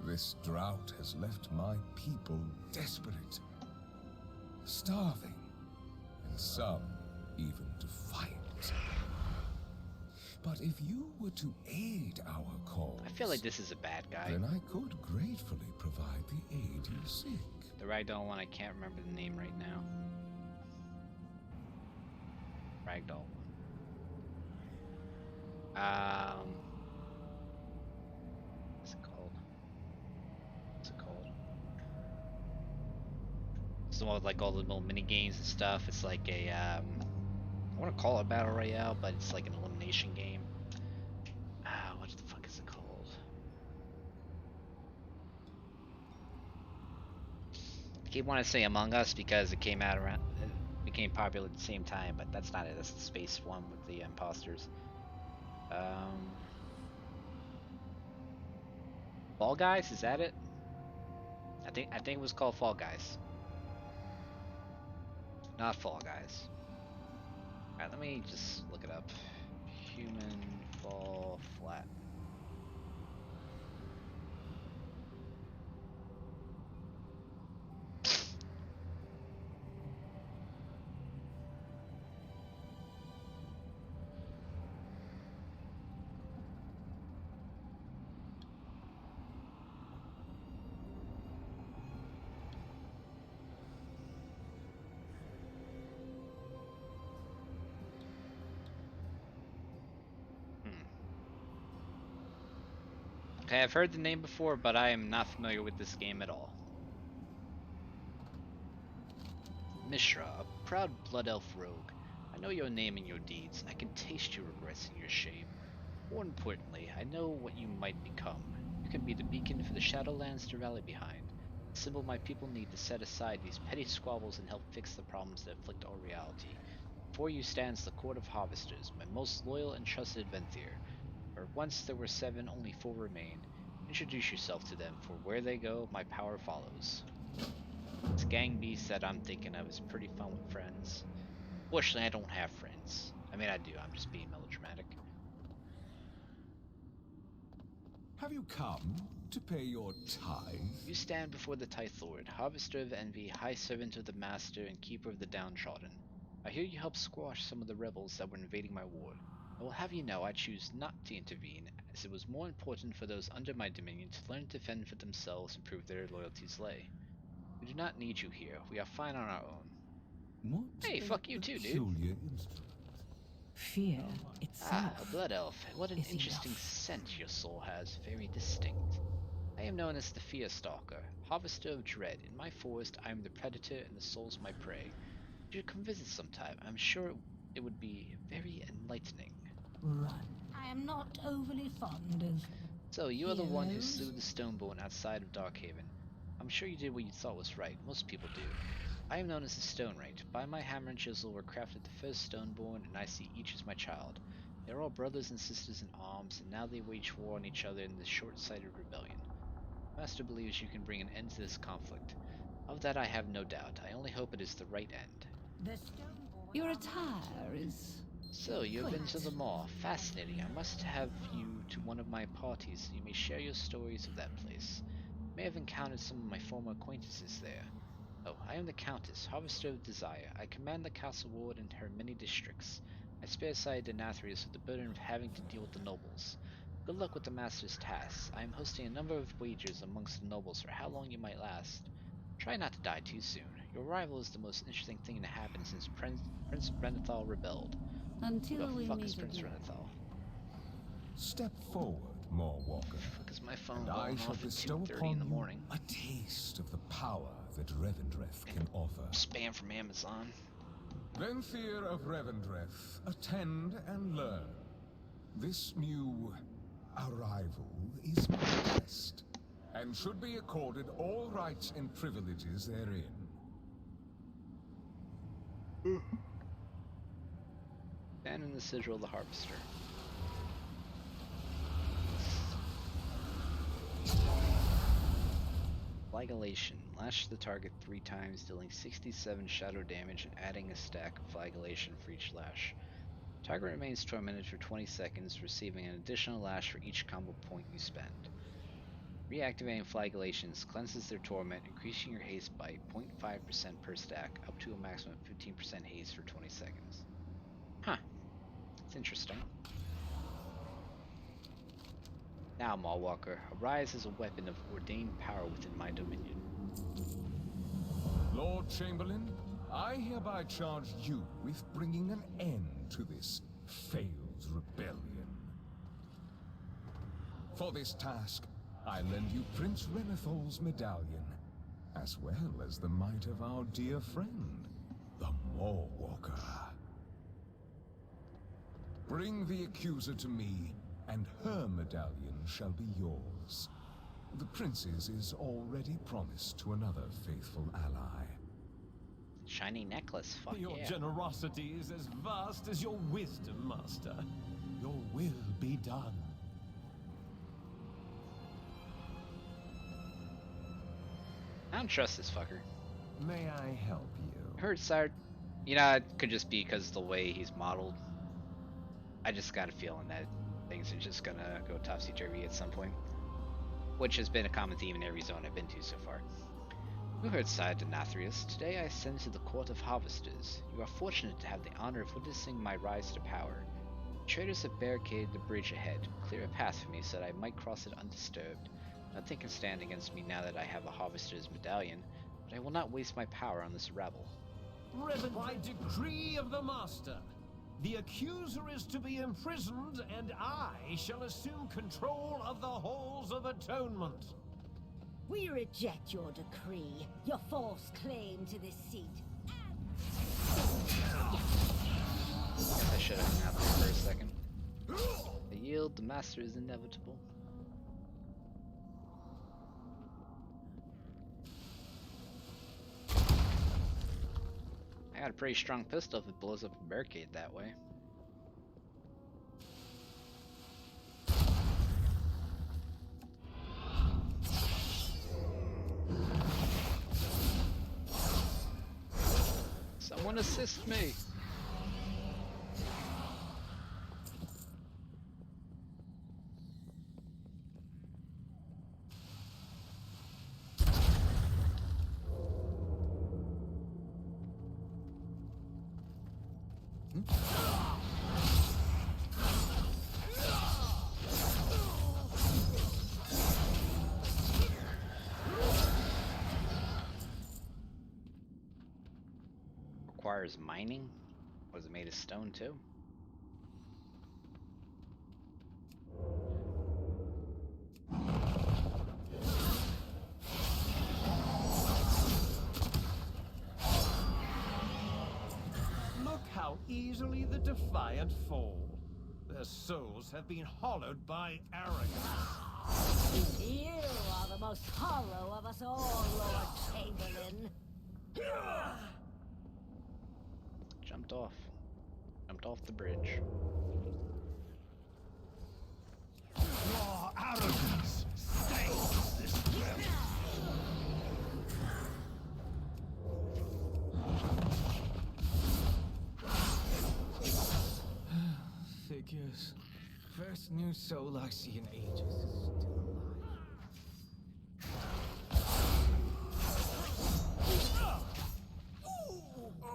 This drought has left my people desperate, starving, and some even defiant. But if you were to aid our cause, I feel like this is a bad guy. then I could gratefully provide the aid you seek. The Ragdoll one, I can't remember the name right now. Ragdoll one. What's it called? What's it called? It's the one with like all the little mini games and stuff. It's like a I want to call it battle royale, but it's like an elimination game. What the fuck is it called? I keep wanting to say Among Us because it came out around, it became popular at the same time, but that's not it. That's the space one with the imposters. Fall Guys, is that it? I think it was called Fall Guys. Not Fall Guys. Alright, let me just look it up. Human Fall Flat. Okay, I've heard the name before, but I am not familiar with this game at all. Mishra, a proud blood elf rogue. I know your name and your deeds. I can taste your regrets and your shame. More importantly, I know what you might become. You can be the beacon for the Shadowlands to rally behind. The symbol my people need to set aside these petty squabbles and help fix the problems that afflict our reality. Before you stands the Court of Harvesters, my most loyal and trusted Venthyr. Where once there were 7, only 4 remain. Introduce yourself to them, for where they go, my power follows. This gang beast that I'm thinking of is pretty fun with friends. Fortunately, I don't have friends. I mean, I do, I'm just being melodramatic. Have you come to pay your tithe? You stand before the Tithe Lord, Harvester of Envy, High Servant of the Master, and Keeper of the Downtrodden. I hear you helped squash some of the rebels that were invading my ward. I will have you know I choose not to intervene, as it was more important for those under my dominion to learn to fend for themselves and prove their loyalties lay. We do not need you here. We are fine on our own. What Hey, fuck you too, dude. peculiar instrument. Fear itself. Ah, a blood elf. What an is interesting enough. scent your soul has. Very distinct. I am known as the Fear Stalker, Harvester of Dread. In my forest, I am the predator and the souls my prey. You should come visit sometime. I'm sure it would be very enlightening. Run. I am not overly fond of... So, you are the one who heroes? slew the Stoneborn outside of Darkhaven. I'm sure you did what you thought was right. Most people do. I am known as the Stone Right. By my hammer and chisel were crafted the first Stoneborn, and I see each as my child. They are all brothers and sisters in arms, and now they wage war on each other in this short-sighted rebellion. Master believes you can bring an end to this conflict. Of that I have no doubt. I only hope it is the right end. The Stoneborn... Your attire is... So, you have been to the mall. Fascinating. I must have you to one of my parties so you may share your stories of that place. You may have encountered some of my former acquaintances there. Oh, I am the Countess, Harvester of Desire. I command the castle ward and her many districts. I spare aside Denathrius with the burden of having to deal with the nobles. Good luck with the master's tasks. I am hosting a number of wagers amongst the nobles for how long you might last. Try not to die too soon. Your arrival is the most interesting thing to happen since Prince Renethal rebelled. Until Who we the fuck meet is Prince again. Renethal? Step forward, Morwalker, Fuck is my phone and going I shall off at bestow 2:30 upon in the you morning? a taste of the power that Revendreth can offer. Spam from Amazon. Venthyr of Revendreth, attend and learn. This new arrival is my guest, and should be accorded all rights and privileges therein. And in the sigil of the Harvester. Flagellation. Lash the target 3 times, dealing 67 shadow damage and adding a stack of flagellation for each lash. Target remains tormented for 20 seconds, receiving an additional lash for each combo point you spend. Reactivating flagellations cleanses their torment, increasing your haste by 0.5% per stack, up to a maximum of 15% haste for 20 seconds. Huh. It's interesting. Now, Maulwalker, arise as a weapon of ordained power within my dominion. Lord Chamberlain, I hereby charge you with bringing an end to this failed rebellion. For this task, I lend you Prince Renethal's medallion, as well as the might of our dear friend, the Maulwalker. Bring the accuser to me, and her medallion shall be yours. The prince's is already promised to another faithful ally. Shiny necklace, fuck Your yeah. generosity is as vast as your wisdom, Master. Your will be done. I don't trust this fucker. May I help you? Heard, sire. You know, it could just be because of the way he's modeled. I just got a feeling that things are just gonna go topsy-turvy at some point. Which has been a common theme in every zone I've been to so far. You heard, Sire Denathrius. Today I ascend to the Court of Harvesters. You are fortunate to have the honor of witnessing my rise to power. Traders have barricaded the bridge ahead, clear a path for me so that I might cross it undisturbed. Nothing can stand against me now that I have a Harvester's medallion, but I will not waste my power on this rabble. By decree of the Master, the accuser is to be imprisoned, and I shall assume control of the Halls of Atonement. We reject your decree, your false claim to this seat. Guess I should have hung out there for a second. I yield, the master is inevitable. I got a pretty strong pistol if it blows up a barricade that way. Someone assist me! Requires mining? Was it made of stone too? Look how easily the defiant fall. Their souls have been hollowed by arrogance. You are the most hollow of us all, Lord Chamberlain. Jumped off. Jumped off the bridge. Your arrogance stains this realm. Figures. First new soul I see in ages is still alive.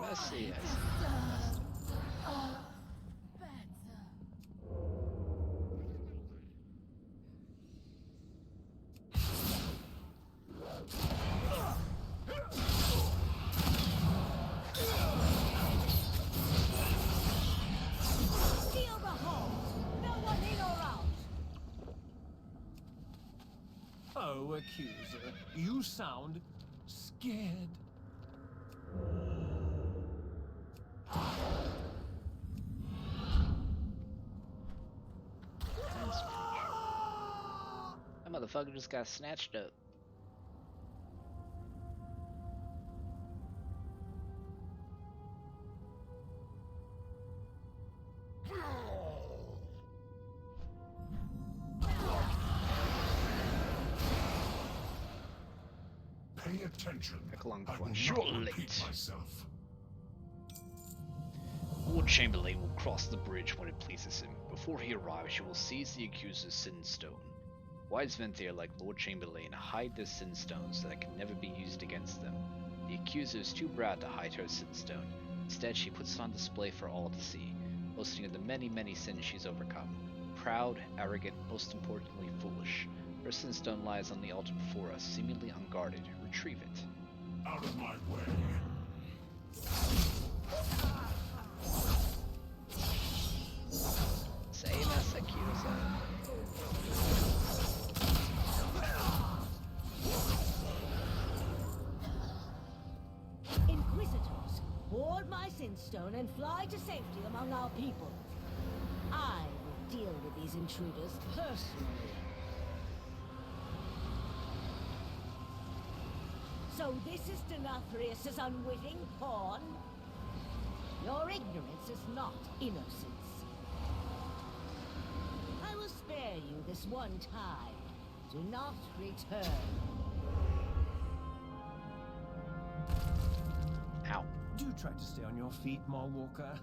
I see, Steal the hall! No one in or out! Oh, accuser, you sound scared. That motherfucker just got snatched up. Pay attention. Back along the I will flank. You're not late. repeat myself. Lord Chamberlain will cross the bridge when it pleases him. Before he arrives, you will seize the accuser's sin stone. Wise Venthyr, like Lord Chamberlain, hide their sin stones so that it can never be used against them. The accuser is too proud to hide her sin stone. Instead, she puts it on display for all to see, boasting of the many, many sins she's overcome. Proud, arrogant, most importantly foolish. Her sin stone lies on the altar before us, seemingly unguarded. Retrieve it. Out of my way. Same as accuser. Inquisitors, board my Sinstone and fly to safety among our people. I will deal with these intruders personally. So this is Denathrius's unwitting pawn? Your ignorance is not innocence. I will spare you this one time. Do not return. Ow. Do try to stay on your feet, Maulwalker.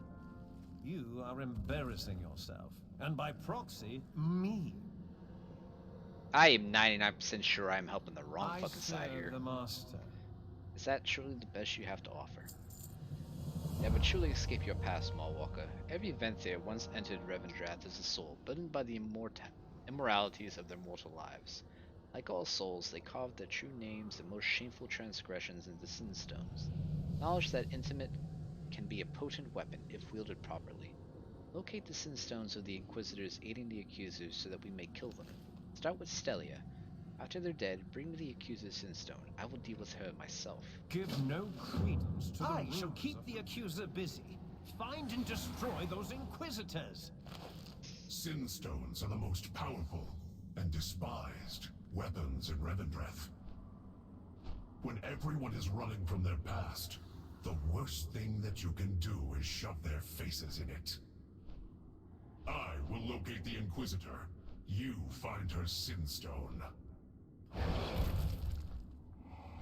You are embarrassing yourself, and by proxy, me. I am 99% sure I'm helping the wrong fucking side serve here. the master. Is that truly the best you have to offer? Never truly escape your past, Maulwalker. Every Venthyr once entered Revendreth as a soul, burdened by the immoralities of their mortal lives. Like all souls, they carved their true names and most shameful transgressions into sin stones. Knowledge that intimate can be a potent weapon if wielded properly. Locate the sin stones of the Inquisitors aiding the accusers so that we may kill them. Start with Stelia. After they're dead, bring me the accuser's sin stone. I will deal with her myself. Give no credence to I the shall rumors keep of- the accuser busy. Find and destroy those inquisitors. Sin stones are the most powerful and despised weapons in Revendreth. When everyone is running from their past, the worst thing that you can do is shove their faces in it. I will locate the Inquisitor. You find her sin stone.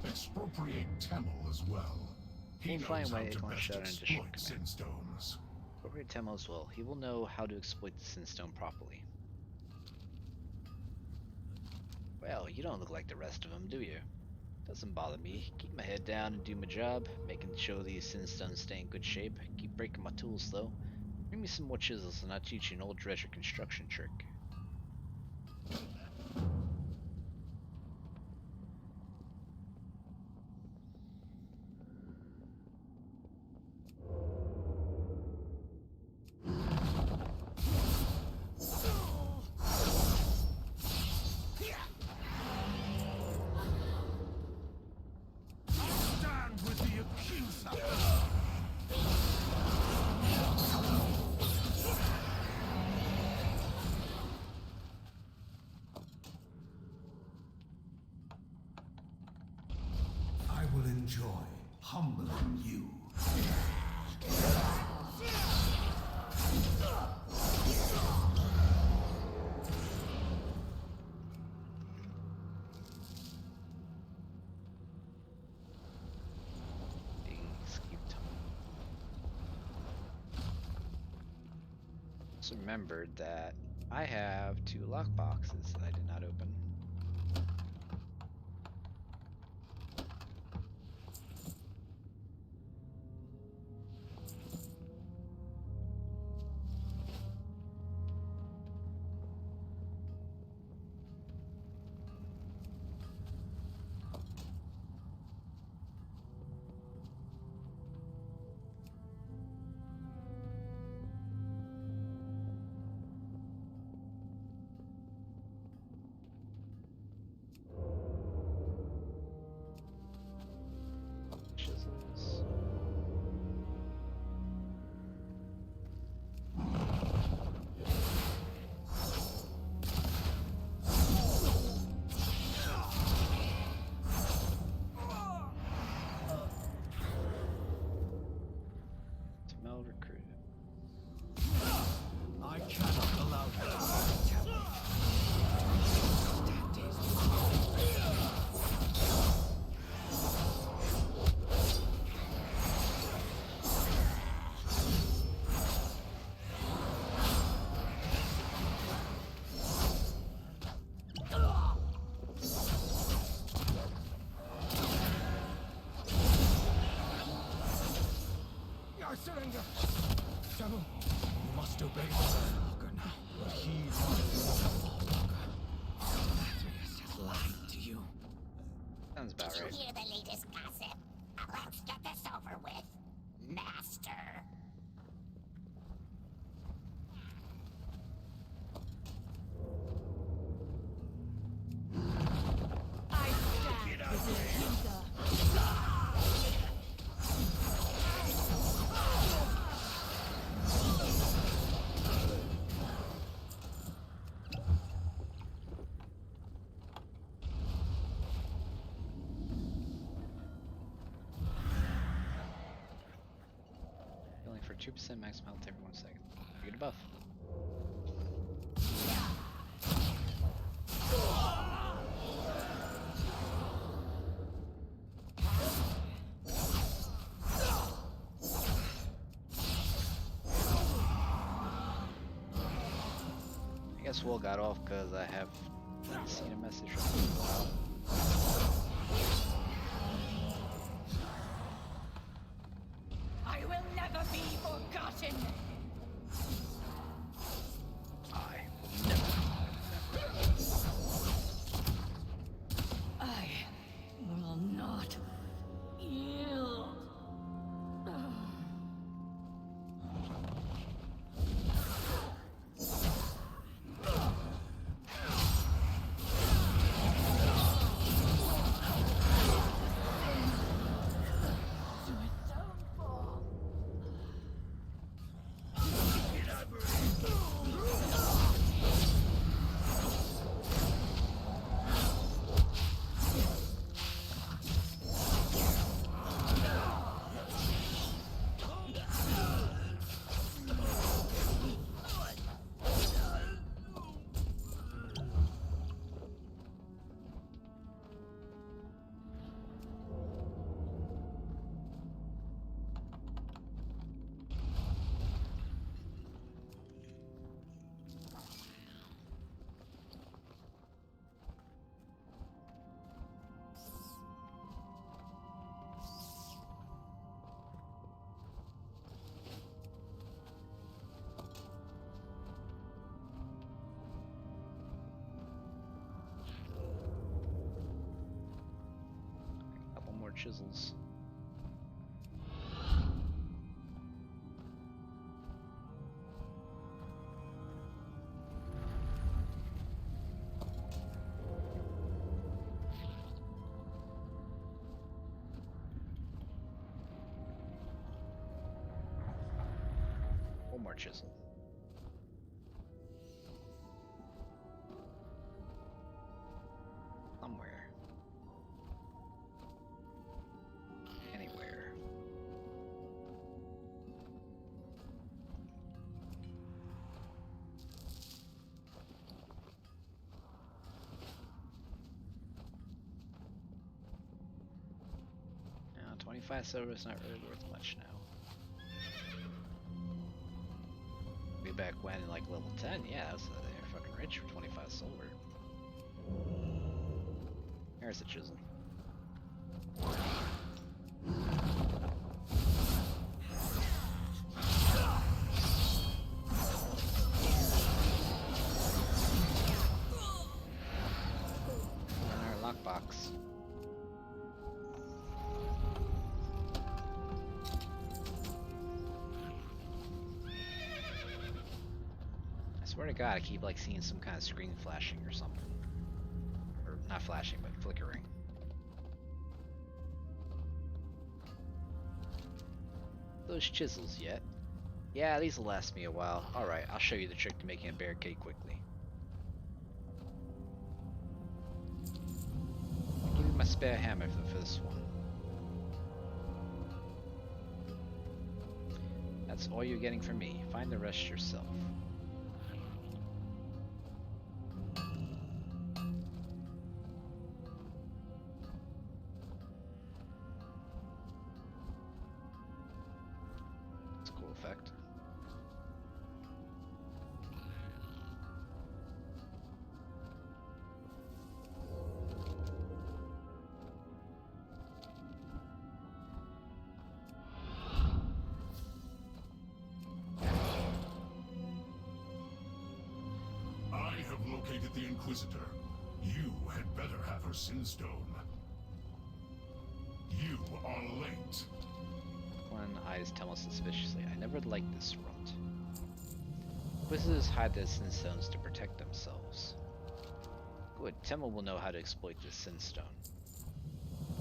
Expropriate Temel as well. He Can't knows find how my to Iglon best Shadow and exploit Destruct sin stones. Appropriate Temel as well. He will know how to exploit the sin stone properly. Well, you don't look like the rest of them, do you? Doesn't bother me. Keep my head down and do my job, making sure these sin stones stay in good shape. Keep breaking my tools though. Bring me some more chisels and I'll teach you an old dredger construction trick. Stand with the accuser! I will enjoy humbling you. Also remembered that I have 2 lockboxes that I did not open. Surrender! Trouble, you must obey Walker now. But he wants Walker. Athreus has lied to you. Sounds about Did right. you hear the latest gossip? Let's get this over with, Master. I stand with the accuser. Healing for 2% maximum health every 1 second. You get a buff. I guess Will got off because I have seen a message from him in a while. I will never be forgotten. I I will not yield. couple more chisels. One more chisel. Somewhere. Anywhere. Now, 25 silver is not really worth much now. Way back when, like level 10, yeah, they're fucking rich for 25 silver. Here's a chisel. Another lockbox. I swear to God, I keep like seeing some kind of screen flashing or something. Or not flashing, but flickering. Those chisels yet? Yeah, these will last me a while. Alright, I'll show you the trick to making a barricade quickly. I'll give you my spare hammer for this one. That's all you're getting from me. Find the rest yourself. That's a cool effect. Inquisitor, you had better have her Sinstone. You are late. Glenn eyes Temel suspiciously. I never liked this runt. Inquisitors hide their Sinstones to protect themselves. Good, Temel will know how to exploit this Sinstone.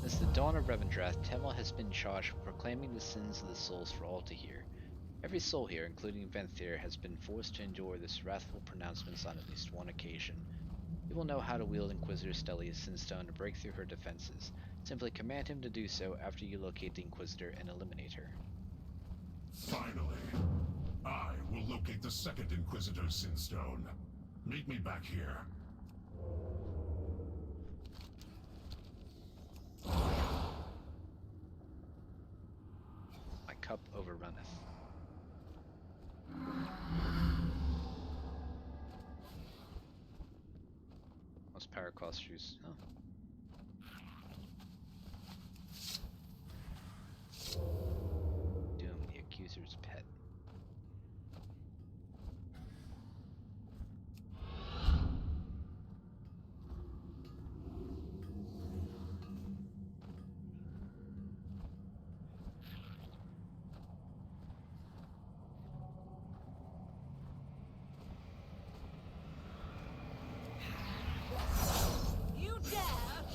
Since the dawn of Revendreth, Temel has been charged with proclaiming the sins of the souls for all to hear. Every soul here, including Venthyr, has been forced to endure this wrathful pronouncements on at least one occasion. He will know how to wield Inquisitor Stellia's Sinstone to break through her defenses. Simply command him to do so after you locate the Inquisitor and eliminate her. Finally, I will locate the second Inquisitor's Sinstone. Meet me back here. My cup overrunneth. What's power cost juice? Oh. Doom, the accuser's pet. You dare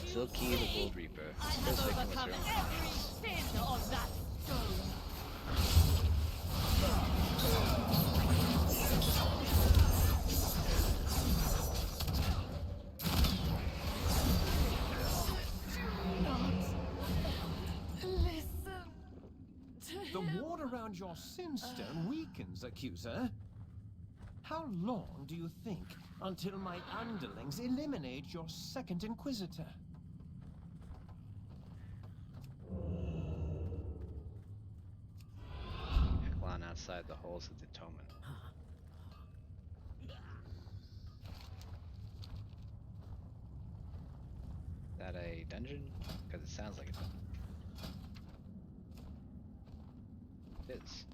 Still accuse key the me? World Reaper. I First have victim was overcome her own every crimes. sin of that stone. The ward around your Sinstone weakens, Accuser. How long do you think until my underlings eliminate your second Inquisitor? Eklan outside the halls of the Toman. Is that a dungeon? Because it sounds like a dungeon. It is.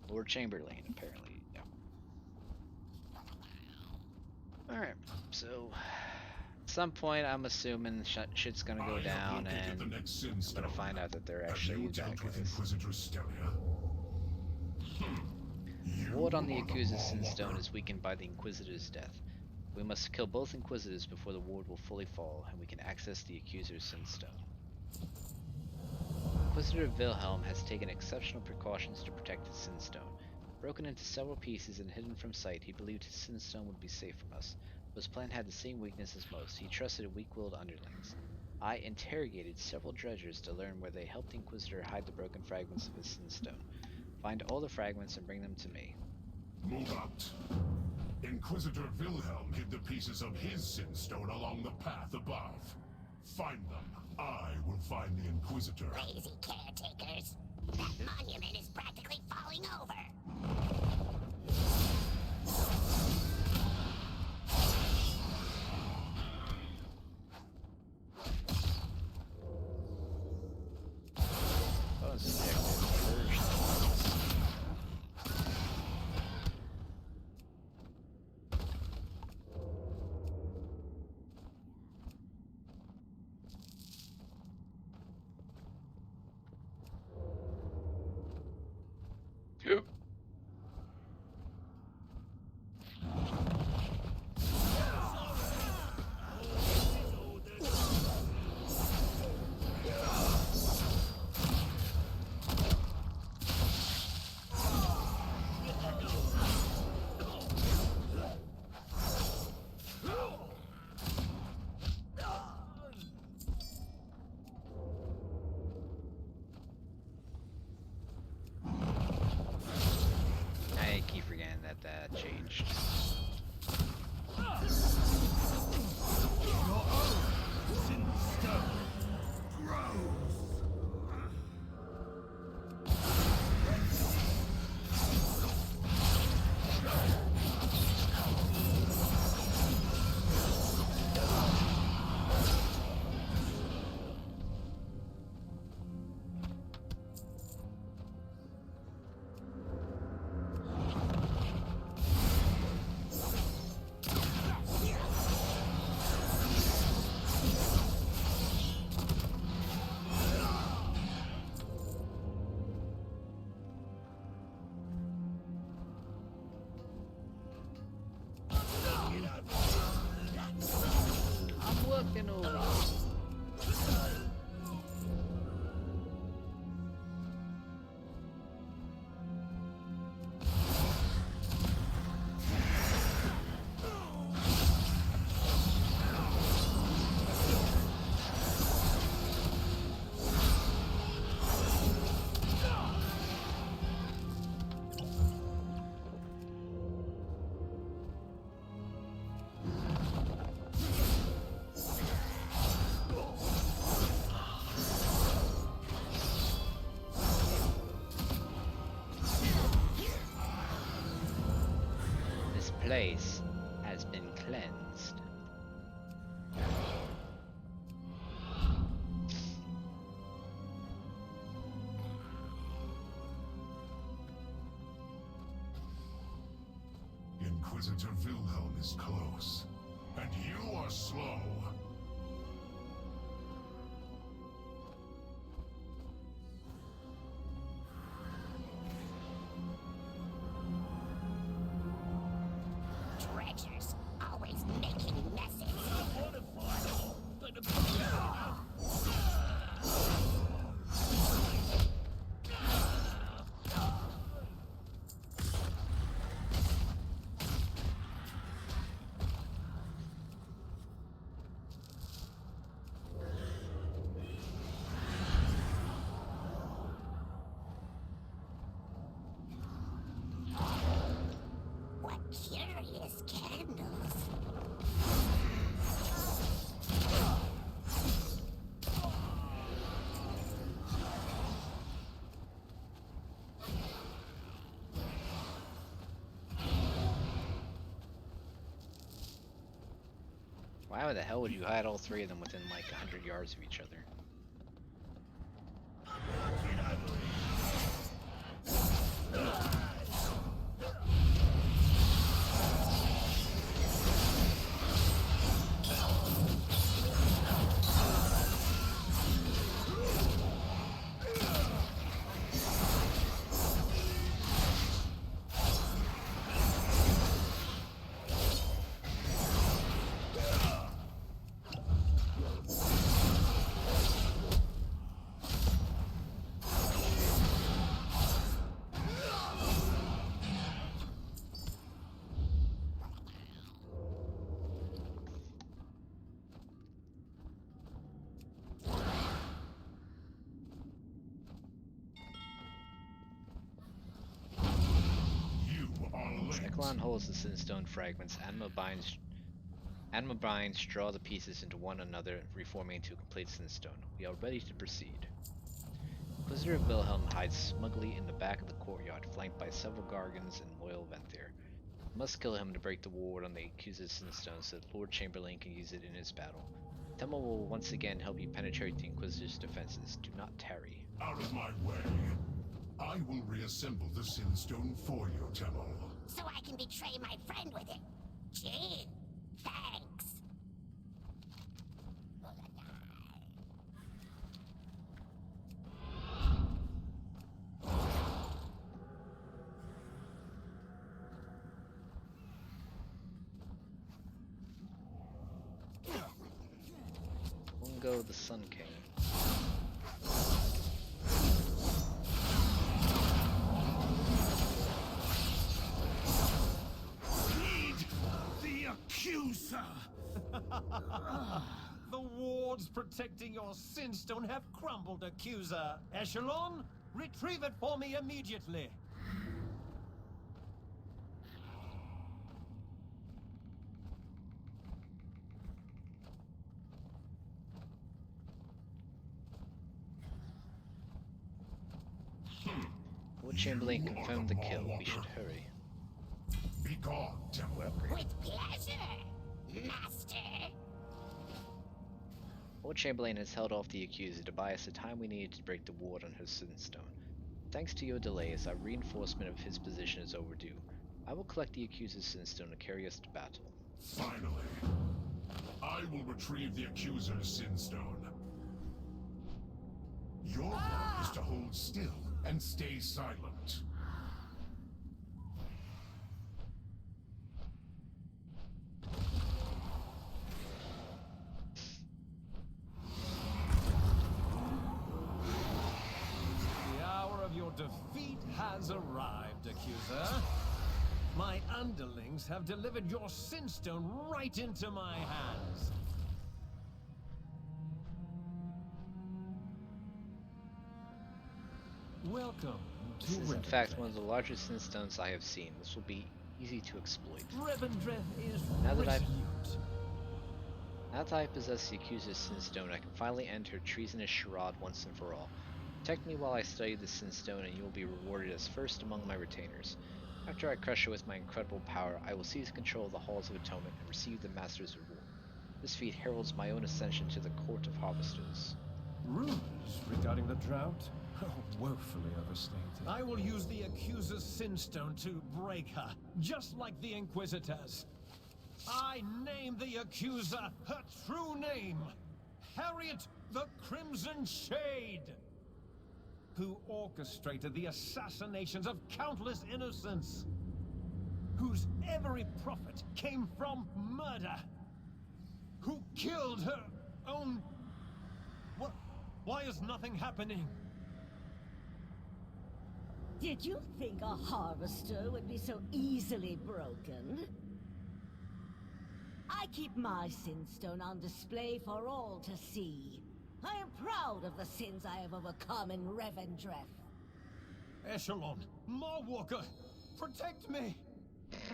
Lord Chamberlain, apparently. Yeah. Alright, so at some point I'm assuming shit's gonna go down and I'm gonna find out that they're actually bad guys. Inquisitor Stellia? The ward on the Accuser's Sinstone is weakened by the Inquisitor's death. We must kill both Inquisitors before the ward will fully fall, and we can access the Accuser's Sinstone. Inquisitor Wilhelm has taken exceptional precautions to protect his Sinstone. Broken into several pieces and hidden from sight, he believed his Sinstone would be safe from us. But his plan had the same weakness as most. He trusted weak-willed underlings. I interrogated several dredgers to learn where they helped the Inquisitor hide the broken fragments of his Sinstone. Find all the fragments and bring them to me. Move out. Inquisitor Wilhelm hid the pieces of his Sinstone along the path above. Find them. I will find the Inquisitor. Lazy caretakers. That monument is practically falling over. cannoli. This place has been cleansed. Inquisitor Wilhelm is close, and you are slow. Treasures, always making messes. What curious candles. Why the hell would you hide all three of them within like 100 yards of each other? Eklon holds the Sinstone fragments. Anima binds draw the pieces into one another, reforming into a complete Sinstone. We are ready to proceed. Inquisitor Wilhelm hides smugly in the back of the courtyard, flanked by several Gargans and loyal Venthyr. We must kill him to break the ward on the accused's Sinstone so that Lord Chamberlain can use it in his battle. Temel will once again help you penetrate the Inquisitor's defenses. Do not tarry. Out of my way. I will reassemble the Sinstone for you, Temel. So I can betray my friend with it. Gee, thanks. Ungo the Sun King. Accuser! The wards protecting your Sinstone have crumbled, Accuser. Echelon, retrieve it for me immediately. Lord Chamberlain confirmed the kill. We should hurry. Be gone, Temel. With pleasure, Master. Lord Chamberlain has held off the accuser to buy us the time we needed to break the ward on her Sinstone. Thanks to your delays, our reinforcement of his position is overdue. I will collect the accuser's Sinstone to carry us to battle. Finally, I will retrieve the accuser's Sinstone. Your work is to hold still and stay silent. My underlings have delivered your Sinstone right into my hands. Welcome to This is in Revendreth. fact one of the largest Sinstones I have seen. This will be easy to exploit. Revendreth is Now that I've- resolute. Now that I possess the Accuser's Sinstone, I can finally end her treasonous charade once and for all. Protect me while I study the Sinstone, and you will be rewarded as first among my retainers. After I crush her with my incredible power, I will seize control of the Halls of Atonement and receive the Master's reward. This feat heralds my own ascension to the Court of Harvesters. Rumors regarding the drought? Oh, woefully overstated. I will use the Accuser's Sinstone to break her, just like the Inquisitors. I name the Accuser her true name, Harriet the Crimson Shade, who orchestrated the assassinations of countless innocents, whose every profit came from murder, who killed her own... What? Why is nothing happening? Did you think a harvester would be so easily broken? I keep my Sinstone on display for all to see. I am proud of the sins I have overcome in Revendreth. Echelon, Marwalker, protect me!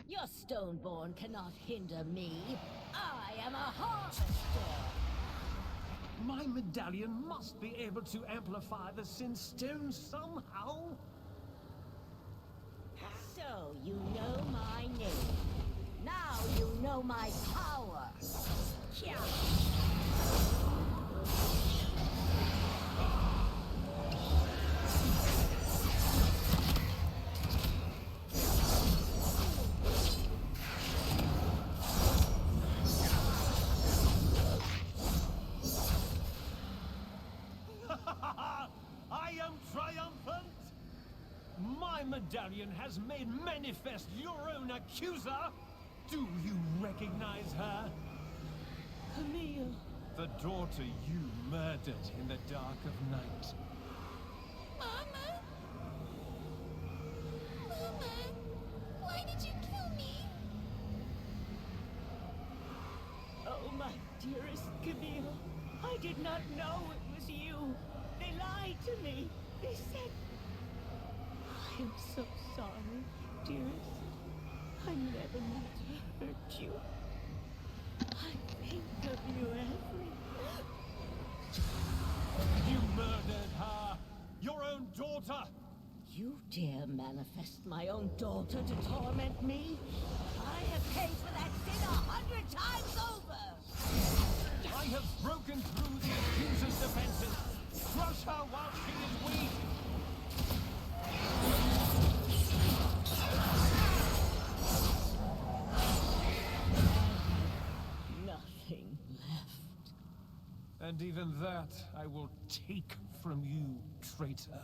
Your Stoneborn cannot hinder me. I am a harvester! My medallion must be able to amplify the Sinstone somehow. So you know my name. Now you know my power. Yeah. I am triumphant! My medallion has made manifest your own accuser! Do you recognize her? Camille. The daughter you murdered in the dark of night. Mama? Mama, why did you kill me? Oh, my dearest Camille. I did not know it was you. They lied to me. They said... I am so sorry, dearest. I never meant to hurt you. I think of you every... You murdered her! Your own daughter! You dare manifest my own daughter to torment me? I have paid for that sin 100 times over! I have broken through the accuser's defenses! Crush her while she is weak! Nothing left. And even that I will take from you, traitor.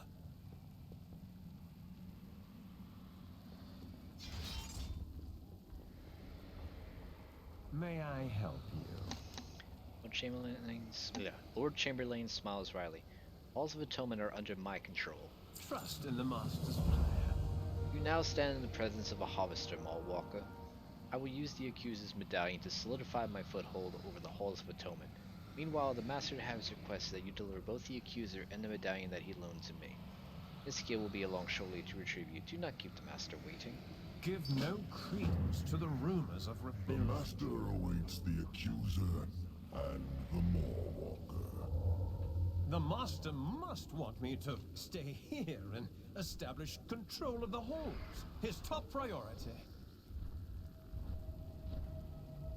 May I help you? Lord Chamberlain smiles wryly. Halls of Atonement are under my control. Trust in the Master's plan. You now stand in the presence of a harvester, Malwalker. I will use the Accuser's medallion to solidify my foothold over the Halls of Atonement. Meanwhile, the Master has requested that you deliver both the Accuser and the medallion that he loaned to me. Niskia will be along shortly to retrieve you. Do not keep the Master waiting. Give no credence to the rumors of The rebellion. Master awaits the Accuser and the Mawwalker. The Master must want me to stay here and establish control of the halls. His top priority.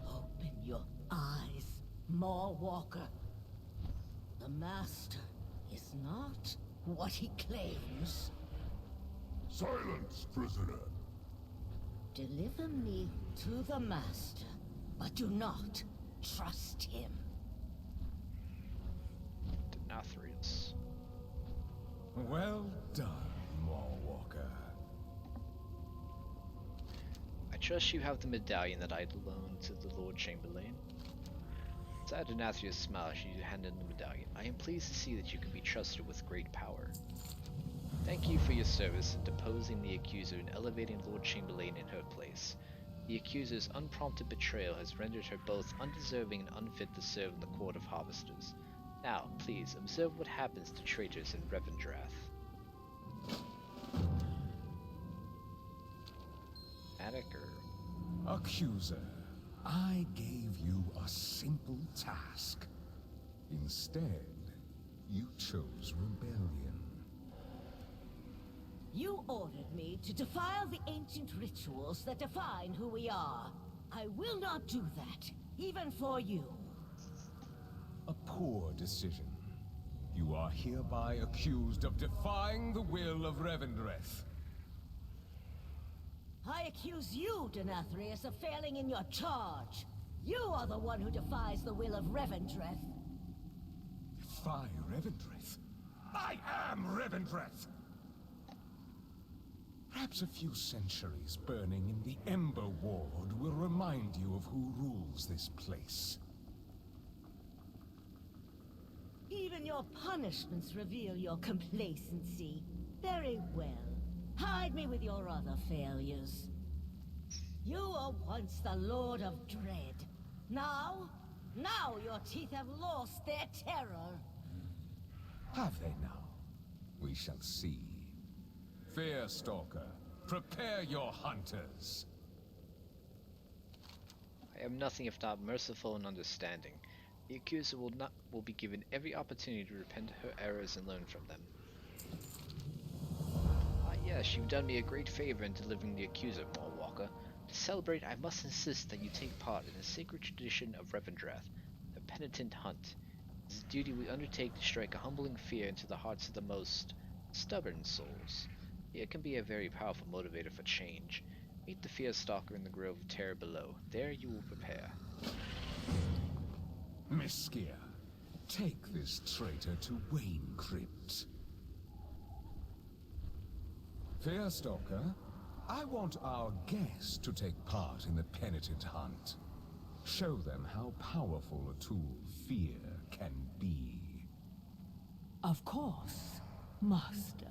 Open your eyes, Mawwalker. The Master is not what he claims. Silence, prisoner! Deliver me to the Master, but do not trust him. Denathrius. Well done, Mawwalker. I trust you have the medallion that I loaned to the Lord Chamberlain. Sad Denathrius smiles as you hand in the medallion. I am pleased to see that you can be trusted with great power. Thank you for your service in deposing the accuser and elevating Lord Chamberlain in her place. The accuser's unprompted betrayal has rendered her both undeserving and unfit to serve in the Court of Harvesters. Now, please, observe what happens to traitors in Revendreth. Attica. Accuser, I gave you a simple task. Instead, you chose rebellion. You ordered me to defile the ancient rituals that define who we are. I will not do that, even for you. A poor decision. You are hereby accused of defying the will of Revendreth. I accuse you, Denathrius, of failing in your charge. You are the one who defies the will of Revendreth. Defy Revendreth? I am Revendreth! Perhaps a few centuries burning in the Ember Ward will remind you of who rules this place. Even your punishments reveal your complacency. Very well. Hide me with your other failures. You were once the Lord of Dread. Now your teeth have lost their terror. Have they now? We shall see. Fearstalker, prepare your hunters. I am nothing if not merciful and understanding. The accuser will be given every opportunity to repent of her errors and learn from them. Yes, you've done me a great favor in delivering the accuser, Mawwalker. To celebrate, I must insist that you take part in the sacred tradition of Revendreth, the Penitent Hunt. It is a duty we undertake to strike a humbling fear into the hearts of the most stubborn souls. It can be a very powerful motivator for change. Meet the Fearstalker in the Grove of Terror below. There you will prepare. Meskia, take this traitor to Wayne Crypt. Fearstalker, I want our guests to take part in the Penitent Hunt. Show them how powerful a tool fear can be. Of course, Master.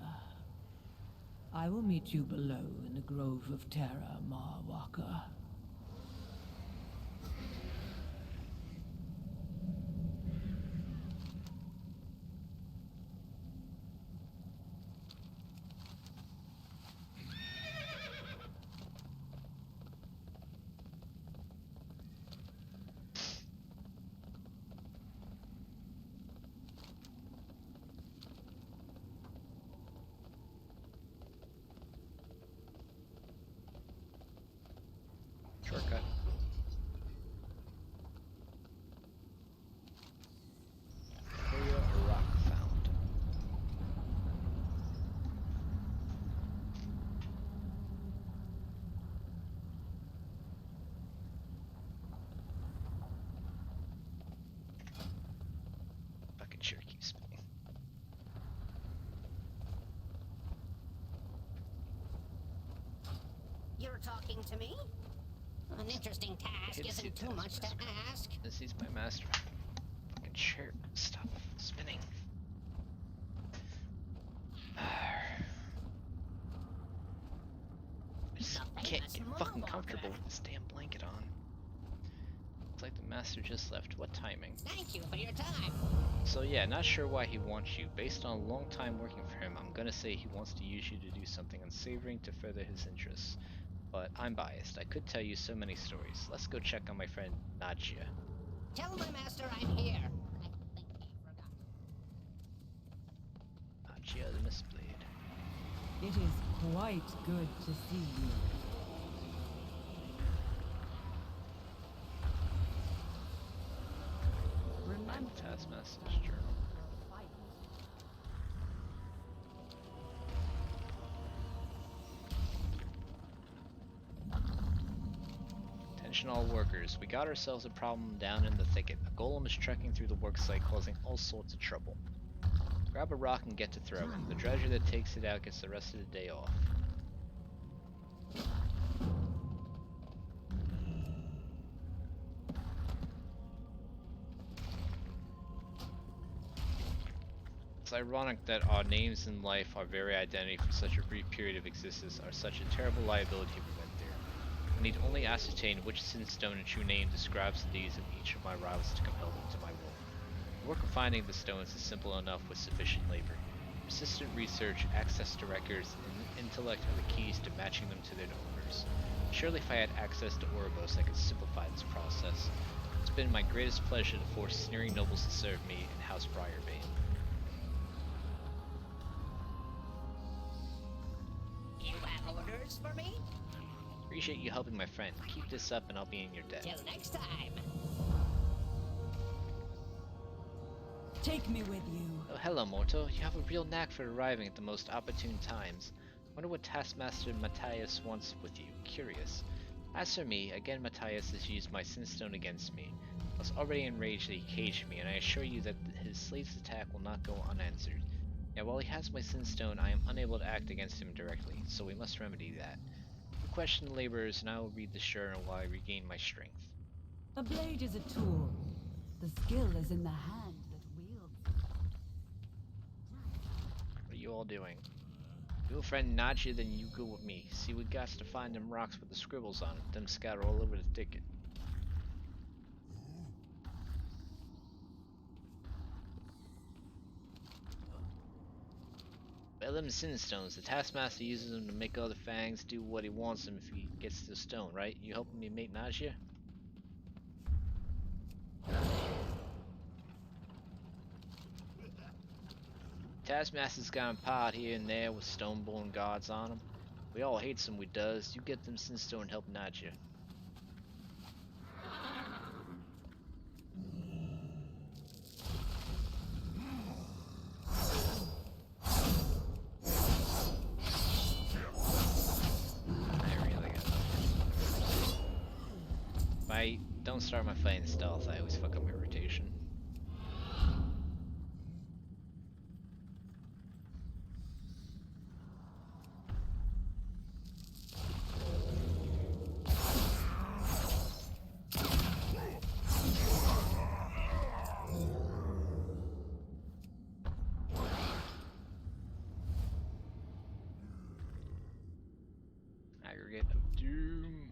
I will meet you below in the Grove of Terror, Mawwalker. Shortcut. Area rock found. Fucking sure keeps spinning. You're talking to me? An interesting task isn't too much to ask. This is my master. Fucking chair. Stop spinning. I just can't get fucking comfortable with this damn blanket on. Looks like the master just left. What timing? Thank you for your time. So yeah, not sure why he wants you. Based on a long time working for him, I'm gonna say he wants to use you to do something unsavory to further his interests. But I'm biased. I could tell you so many stories. Let's go check on my friend Nadjia. Tell my master I'm here. I think he forgot. Nadjia the Mistblade. It is quite good to see you. Remember Taskmaster's journal. Attention all workers, we got ourselves a problem down in the thicket. A golem is trekking through the worksite causing all sorts of trouble. Grab a rock and get to throw it. The dredger that takes it out gets the rest of the day off. ironic that our names in life, our very identity for such a brief period of existence, are such a terrible liability to prevent there. I need only ascertain which Sinstone and true name describes the deeds of each of my rivals to compel them to my will. The work of finding the stones is simple enough with sufficient labor. Persistent research, access to records, and intellect are the keys to matching them to their owners. Surely if I had access to Oribos, I could simplify this process. It's been my greatest pleasure to force sneering nobles to serve me in House Briarbane. You have orders for me? Appreciate you helping my friend. Keep this up and I'll be in your debt. Till next time. Take me with you. Oh, hello, Mortal. You have a real knack for arriving at the most opportune times. Wonder what Taskmaster Matthias wants with you. Curious. As for me, again Matthias has used my Sinstone against me. I was already enraged that he caged me, and I assure you that his slave's attack will not go unanswered. Now, while he has my Sinstone, I am unable to act against him directly, so we must remedy that. You question the laborers, and I will read the shur while I regain my strength. A blade is a tool. The skill is in the hand that wields it. What are you all doing? You a friend Najee, then you go with me. See, we got to find them rocks with the scribbles on it. Them scatter all over the thicket. Well, them Sinstones, the Taskmaster uses them to make other fangs do what he wants them if he gets the stone, right? You helping me mate Najee? Taskmaster's got him piled here and there with stoneborn guards on him. We all hate some we does. You get them Sinstone and help Najee. If I don't start my fight in stealth, I always fuck up my rotation. Aggregate of Doom.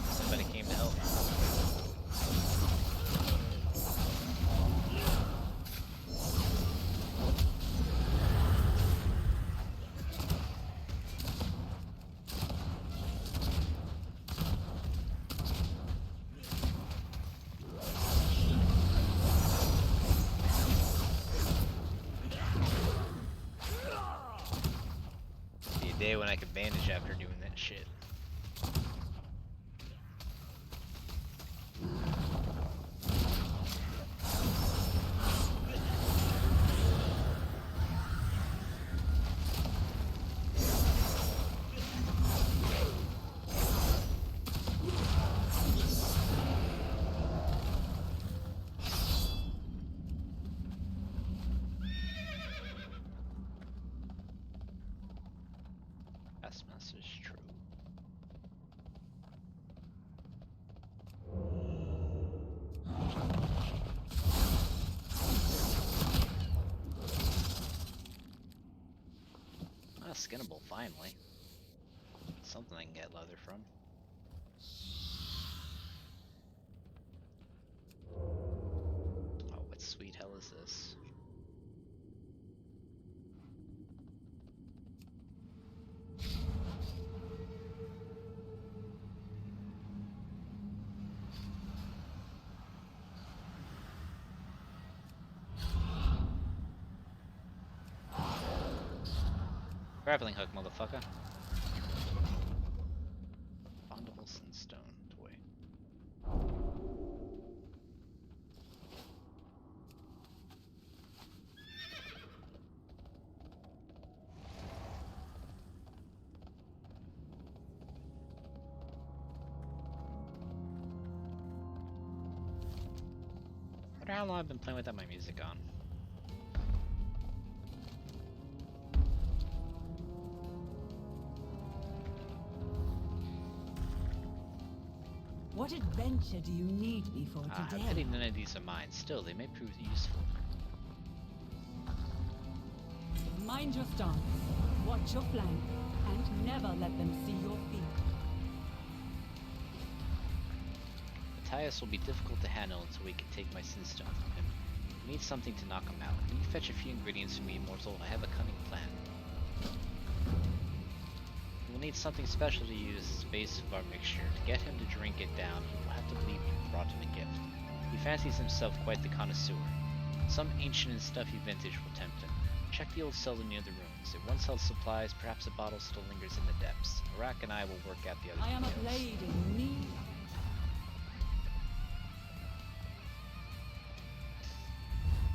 Somebody came to help. Be a day when I could bandage after doing that shit. Taskmaster's true. Ah, skinnable, finally. Something I can get leather from. Oh, what sweet hell is this? Grappling hook, motherfucker. Bondable Sunstone toy. I wonder how long I've been playing without my music on. What adventure do you need me for I today? pity none of these are mine. Still, they may prove useful. Mind your stance, watch your flank, and never let them see your feet. Matthias will be difficult to handle until we can take my Sinstone from him. We need something to knock him out. Can you fetch a few ingredients for me, Immortal? I have a cunning plan. We'll need something special to use as the base of our mixture. To get him to drink it down, he will have to believe we brought him a gift. He fancies himself quite the connoisseur. Some ancient and stuffy vintage will tempt him. Check the old cellar near the ruins. It once held supplies, perhaps a bottle still lingers in the depths. Arak and I will work out the other I am a details. blade in need.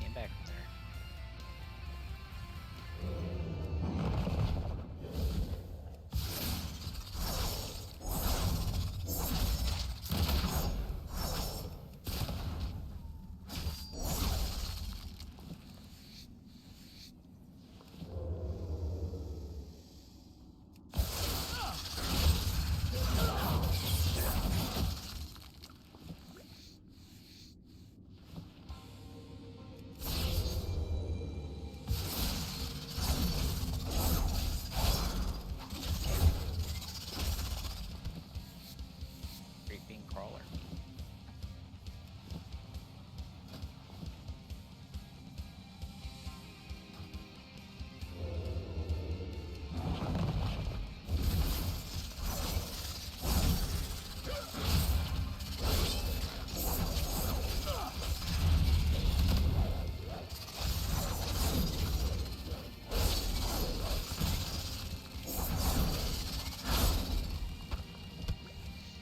Came back from there. Creeping crawler.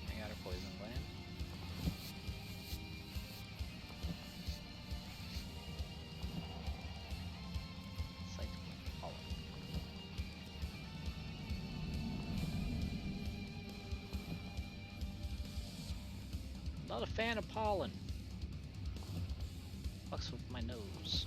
I got a poison gland. Sight hollow. Not a fan of pollen. Fucks with my nose.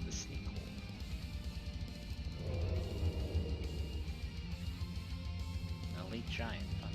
The sneak hole. An elite giant, huh?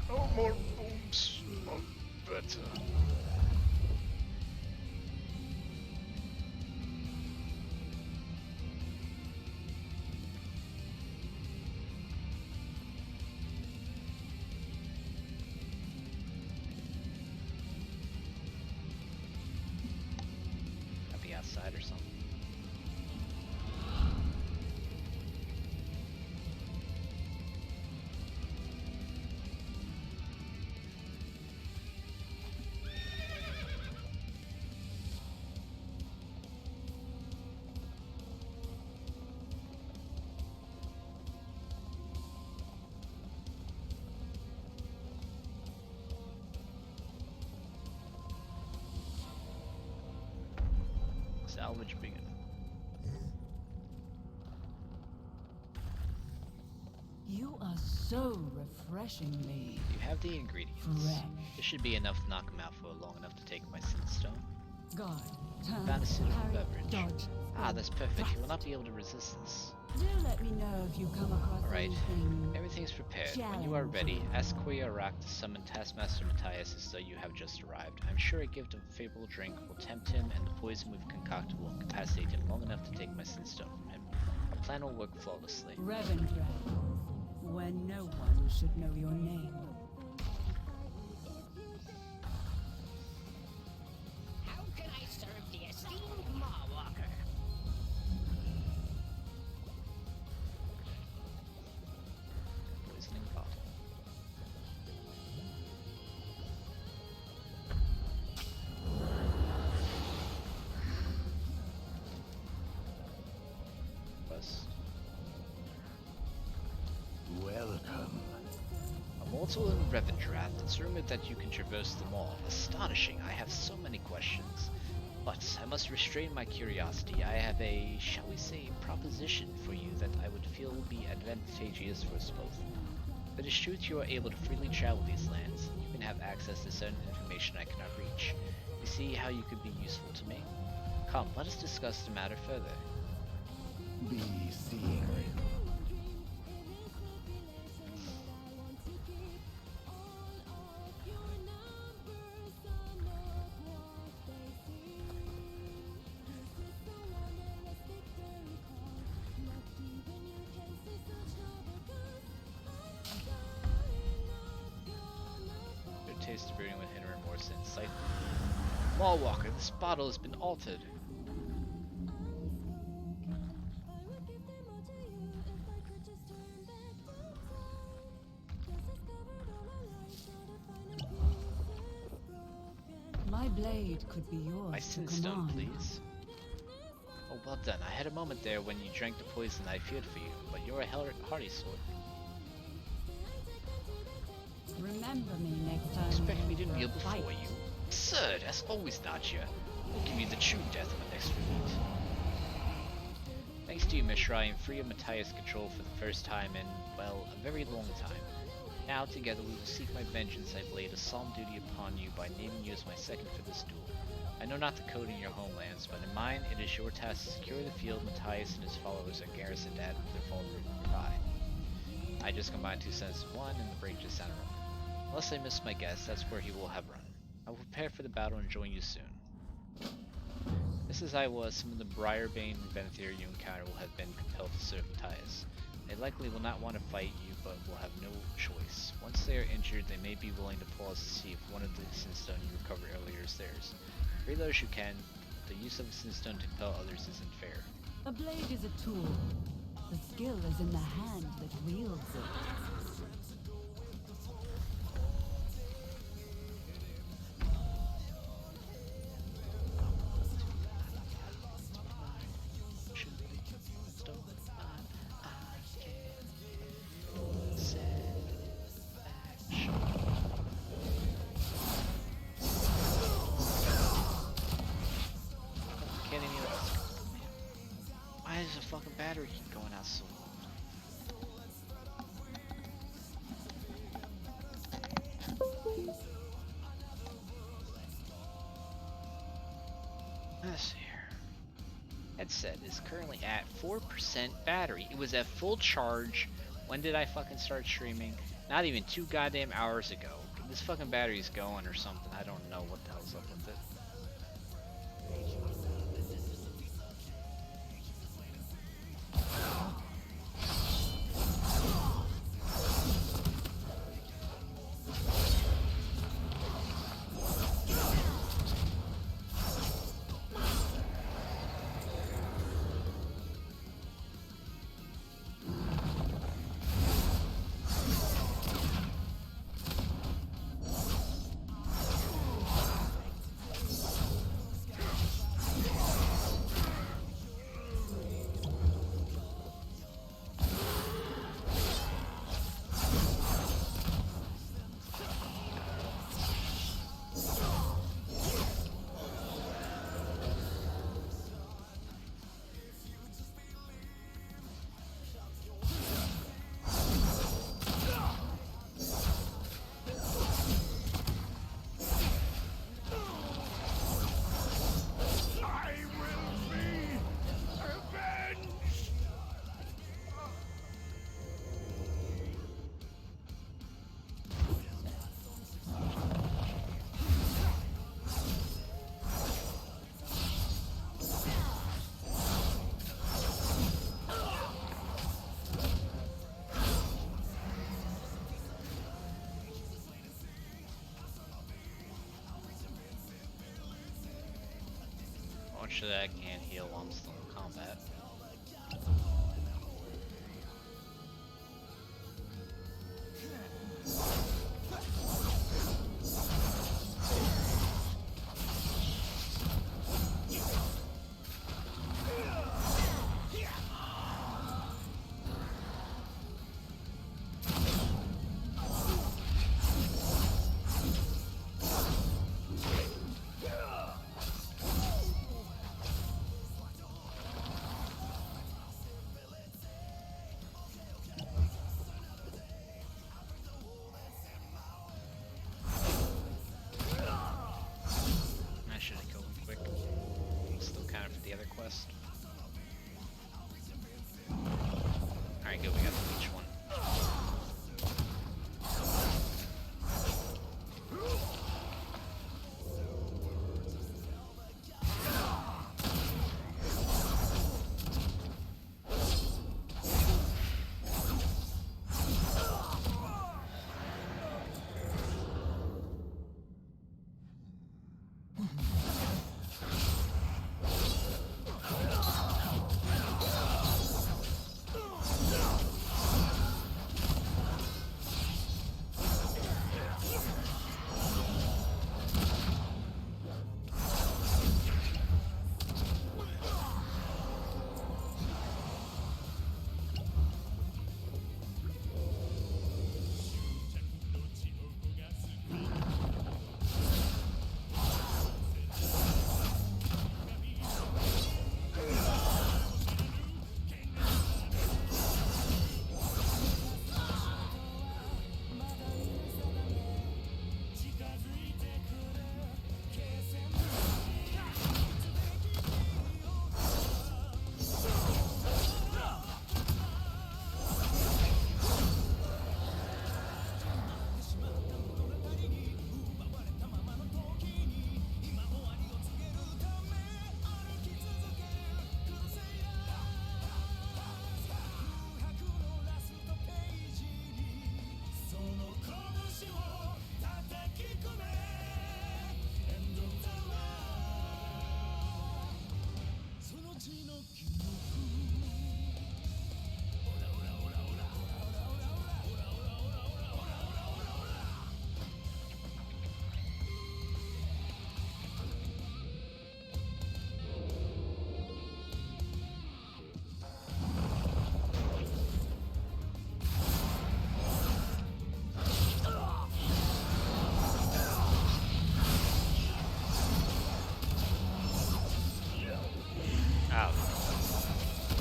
No more booms. Not better. I'll be outside or something. Salvage begin. You are so refreshingly You have the ingredients. fresh. This should be enough to knock him out for long enough to take my Sinstone. Guard, turn, Found a suitable parry, beverage. dodge. Ah, that's perfect. He will not be able to resist this. Do let me know if you come across Alright, anything. everything's prepared. When you are ready, ask Koyarak to summon Taskmaster Matthias as though you have just arrived. I'm sure a gift of a favorable drink will tempt him, and the poison we've concocted will incapacitate him long enough to take my Sinstone from him. Our plan will work flawlessly. Revendreth, where no one should know your name. How can I serve the esteemed Mawwalker? Poisoning bottle. Bust. Welcome. A mortal in Revendreth. It's rumored that you can traverse them all. Astonishing. I have so many questions. But I must restrain my curiosity. I have a, shall we say, proposition for you that I would feel would be advantageous for us both. If it is true that you are able to freely travel these lands, you can have access to certain information I cannot reach. You see how you could be useful to me? Come, let us discuss the matter further. Be seeing you. Their taste of brewing with hidden remorse and sight. Mawwalker, this bottle has been altered. My blade could be yours My to Sinstone, command. please. Oh, well done. I had a moment there when you drank the poison I feared for you, but you're a hardy sword. Remember me next time. Expect me we to have kneel a fight. before you. Absurd, as always, Nadia. We'll give you the true death when next we meet. Thanks to you, Mishra, I am free of Matthias' control for the first time in, well, a very long time. Now, together, we will seek my vengeance. I've laid a solemn duty upon you by naming you as my second for this duel. I know not the code in your homelands, but in mine, it is your task to secure the field Matthias and his followers are garrisoned at with their fallen pride. I just combined two sentences in one, and the break just sounded wrong. Unless I miss my guess, that's where he will have run. I will prepare for the battle and join you soon. Just as I was, some of the Briarbane Reventhyr you encounter will have been compelled to serve Matthias. They likely will not want to fight you, but will have no choice. Once they are injured, they may be willing to pause to see if one of the Sinstone you recovered earlier is theirs. Free those you can. The use of a Sinstone to compel others isn't fair. A blade is a tool. The skill is in the hand that wields it. Why does the fucking battery keep going out so long? Let's see here. Headset is currently at 4% battery. It was at full charge. When did I fucking start streaming? Not even 2 goddamn hours ago. This fucking battery's going or something. I don't know what the hell's up with it. Usually I can't heal while I'm still in combat. I should have killed him quick. Still counted for the other quest. Alright, good, we got the leech one.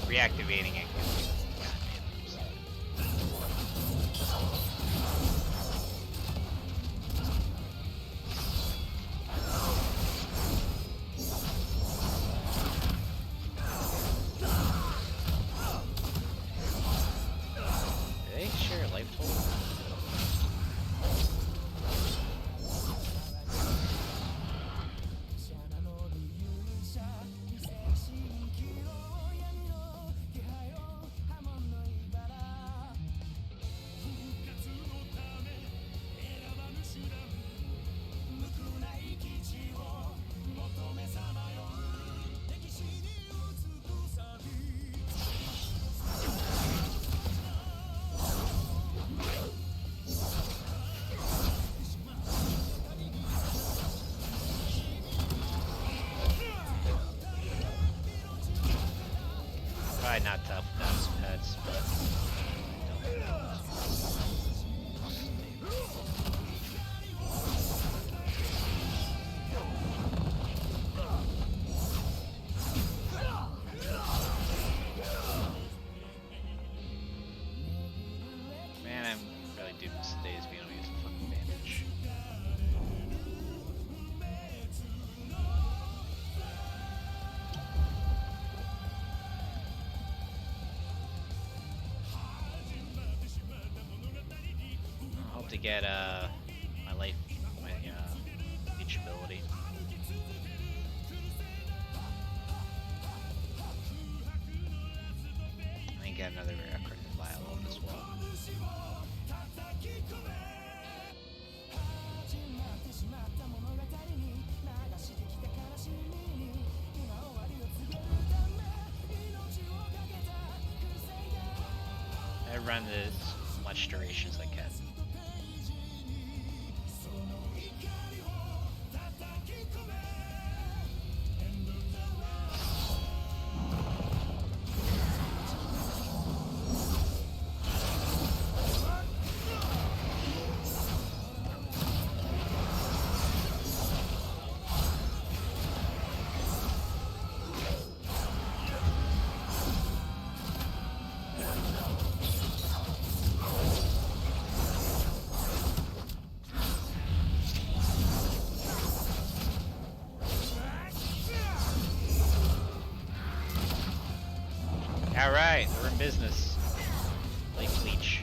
Reactivating it. Do they share a life total? Probably not tough without his pets, but man, I'm really doomed to days being able to use a fucking bandage. I hope to get my life, my leech ability. And get another rare card to buy a load as well. run as much duration as I can. Alright, we're in business. Lake Leech.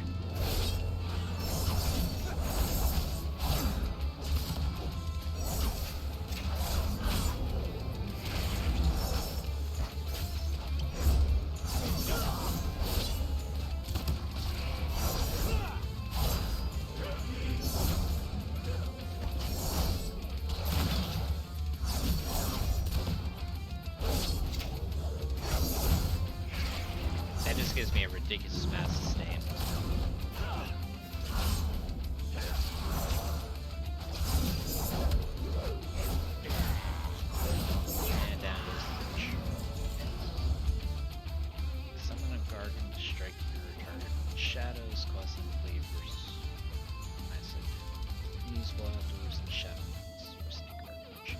That just gives me a ridiculous amount of sustain. And down goes the Leech. Summon a Gargan to strike your target with shadows, causing flavors. Nice. Use while outdoors in shadows or sneak garbage.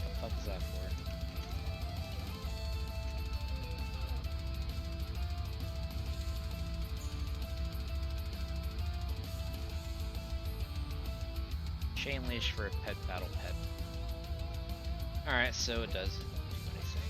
What the fuck is that for? Chain leash for a pet battle pet. Alright, so it does do what I think.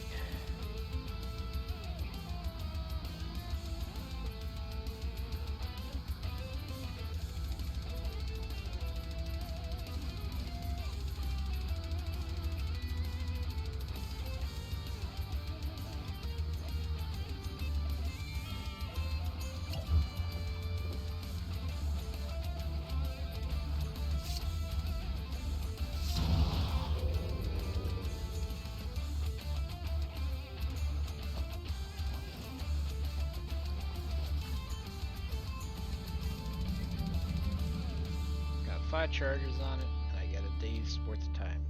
Got 5 charges on it, and I get a day's worth of time.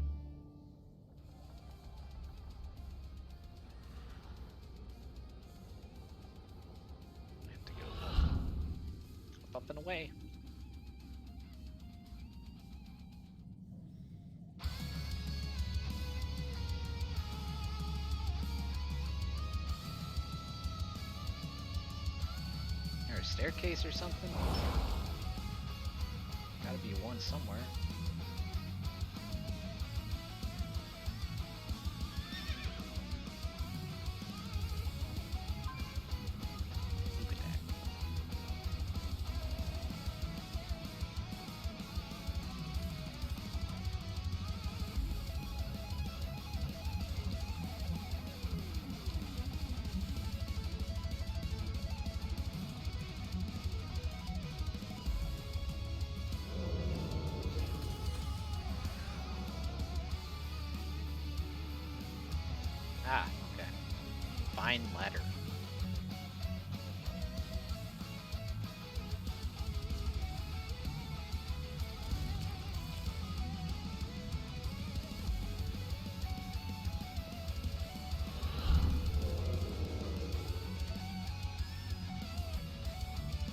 I have to go up and away. Is there a staircase or something? Gotta be one somewhere. Look at that. Ah, okay. Fine ladder.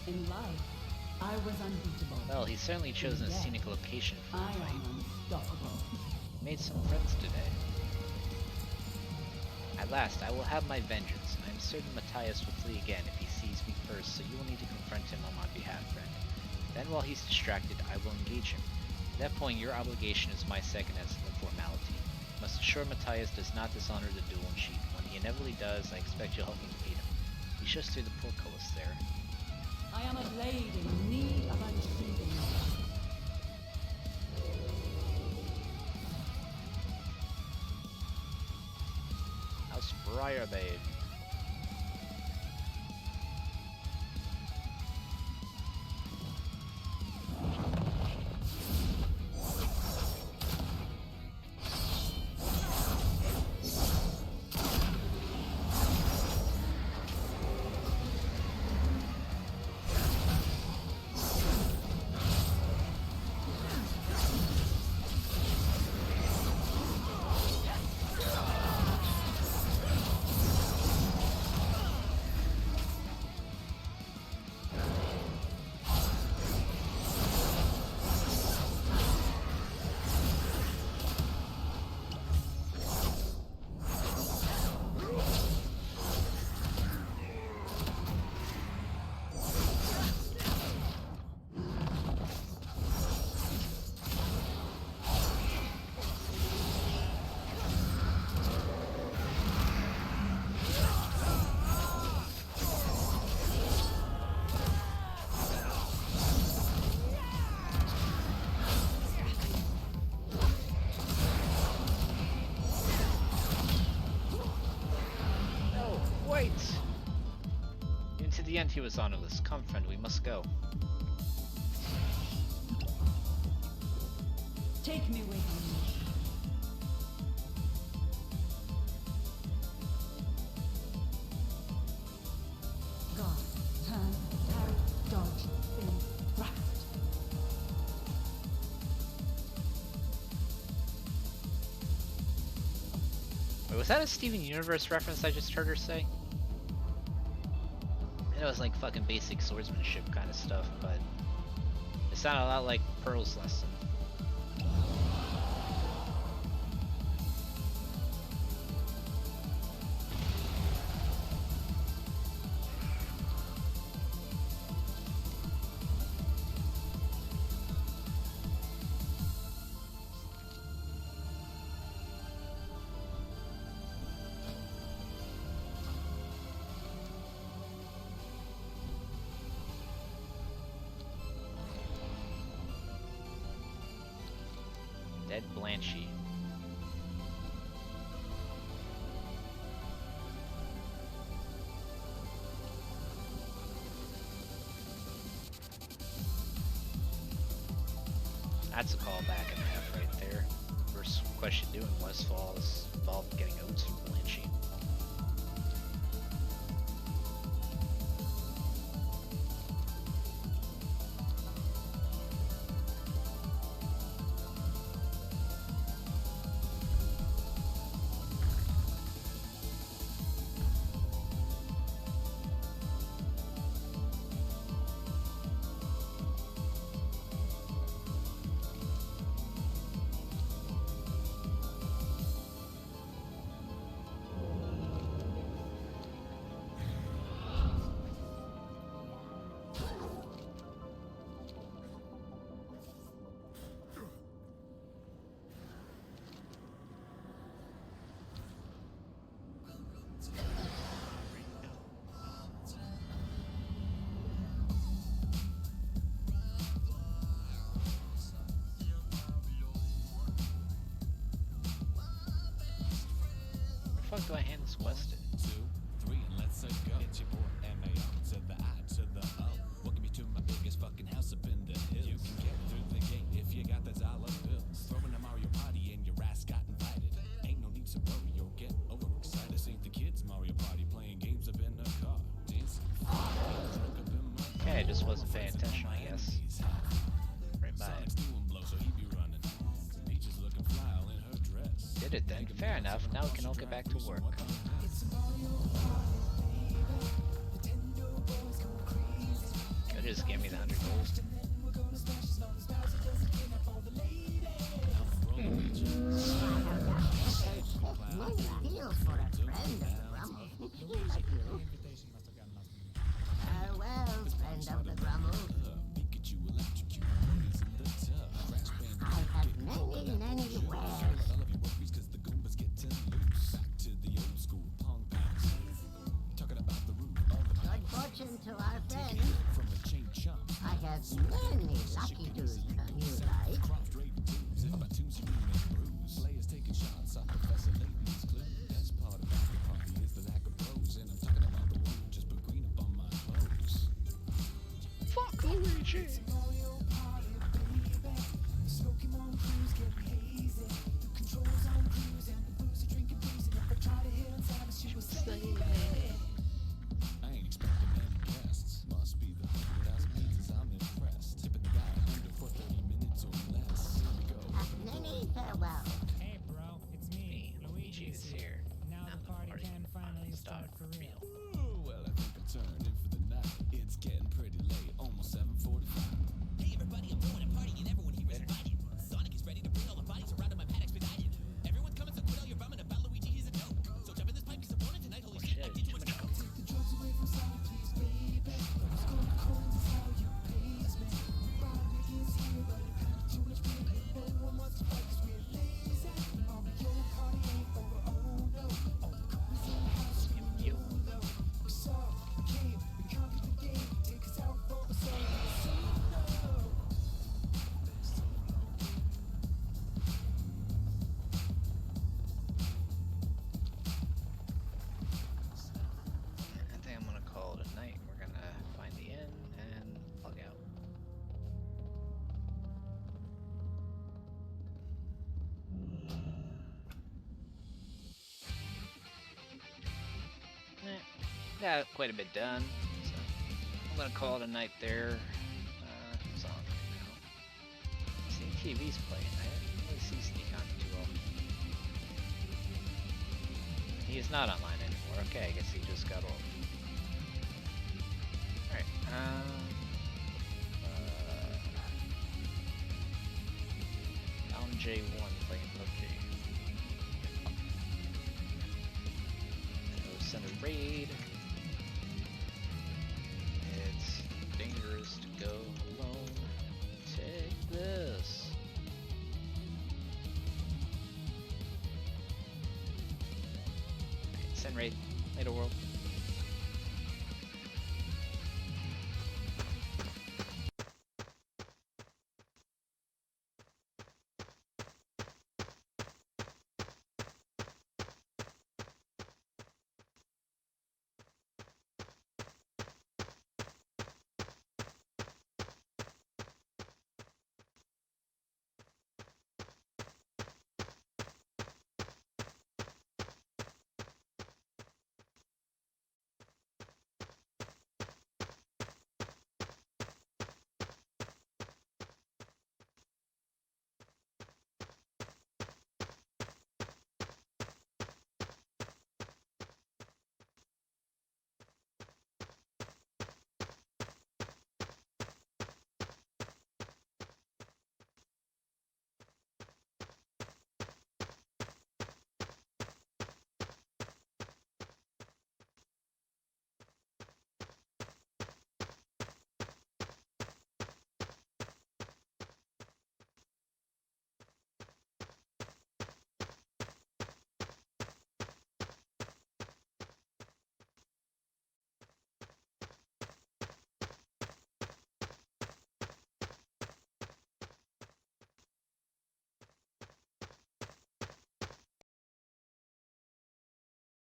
In life, I was unbeatable. Well, he's certainly chosen a In death, scenic location for I the fight. am unstoppable. Made some friends today. At last, I will have my vengeance. I am certain Matthias will flee again if he sees me first, so you will need to confront him on my behalf, friend. Then while he's distracted, I will engage him. At that point, your obligation is my second as a formality. You must ensure Matthias does not dishonor the duel and cheat. When he inevitably does, I expect you'll help me defeat him. He's just through the portcullis there. I am a blade in need of unsheathing. House Briarbade. wait! Even to the end he was honorless. Come, friend, we must go. Take me with you. Guard, turn, parry, dodge, spin, thrust. Wait, was that a Steven Universe reference I just heard her say? It was like fucking basic swordsmanship kind of stuff, but it sounded a lot like Pearl's lesson. Dead Blanchy. That's a callback and a half right there. First question doing Westfall's involved getting oats from Blanchy. Where the fuck do I hand this quest in? 2, 3, and let's go. It's your boy M.A.O. to the I to the O. Welcome you to my biggest fucking house up in the hills. You can get through the gate if you got the dollar bills. Throwing a Mario Party and your ass got invited. Ain't no need to worry or get overexcited. This ain't the kids Mario Party playing games up in the car. Dancing, drink up in my Okay, I just wasn't paying attention, I guess. Right by it. Sonic's doing blow, so he be running. Peaches looking fly all in her dress. Did it then. Fair enough. Now we can all get back to work. Could just give me the 100 gold. Feel for a friend of the Grumble. Like you. Farewell, friend of the Grumble. I have many wares. Good fortune to our friend. I have many lucky dudes on you like. Players taking shots at Professor Layton's clue. Best part about the party is the lack of pros, and I'm talking about the one who just put green up on my clothes. Fuck Luigi! I ain't expecting many guests. Must be the 100,000 pizzas I'm impressed. Tipping the guy under for 30 minutes or less. Here we go. Many farewell. Hey bro, it's me, Luigi is here. Now the party can finally start for real. Ooh, well, I think I'll turn in for the night. It's getting pretty late, almost 7:45. Hey everybody, I'm throwing a party and everyone here is invited. Sonic is ready to bring all the bodies around in my pad expedited. Everyone's coming, so quit all your bumming about Luigi, he's a dope. So jump in this pipe, he's a opponent tonight, holy shit, I did too much coke. got quite a bit done, so I'm gonna call it a night there. Who's on right now? CTV's playing. I didn't really see Sneak on too often. He is not online anymore. Okay, I guess he just got off. Alright, Down J1 playing PUBG. Go send a raid. It's dangerous to go alone. Take this. Send raid. Later, world.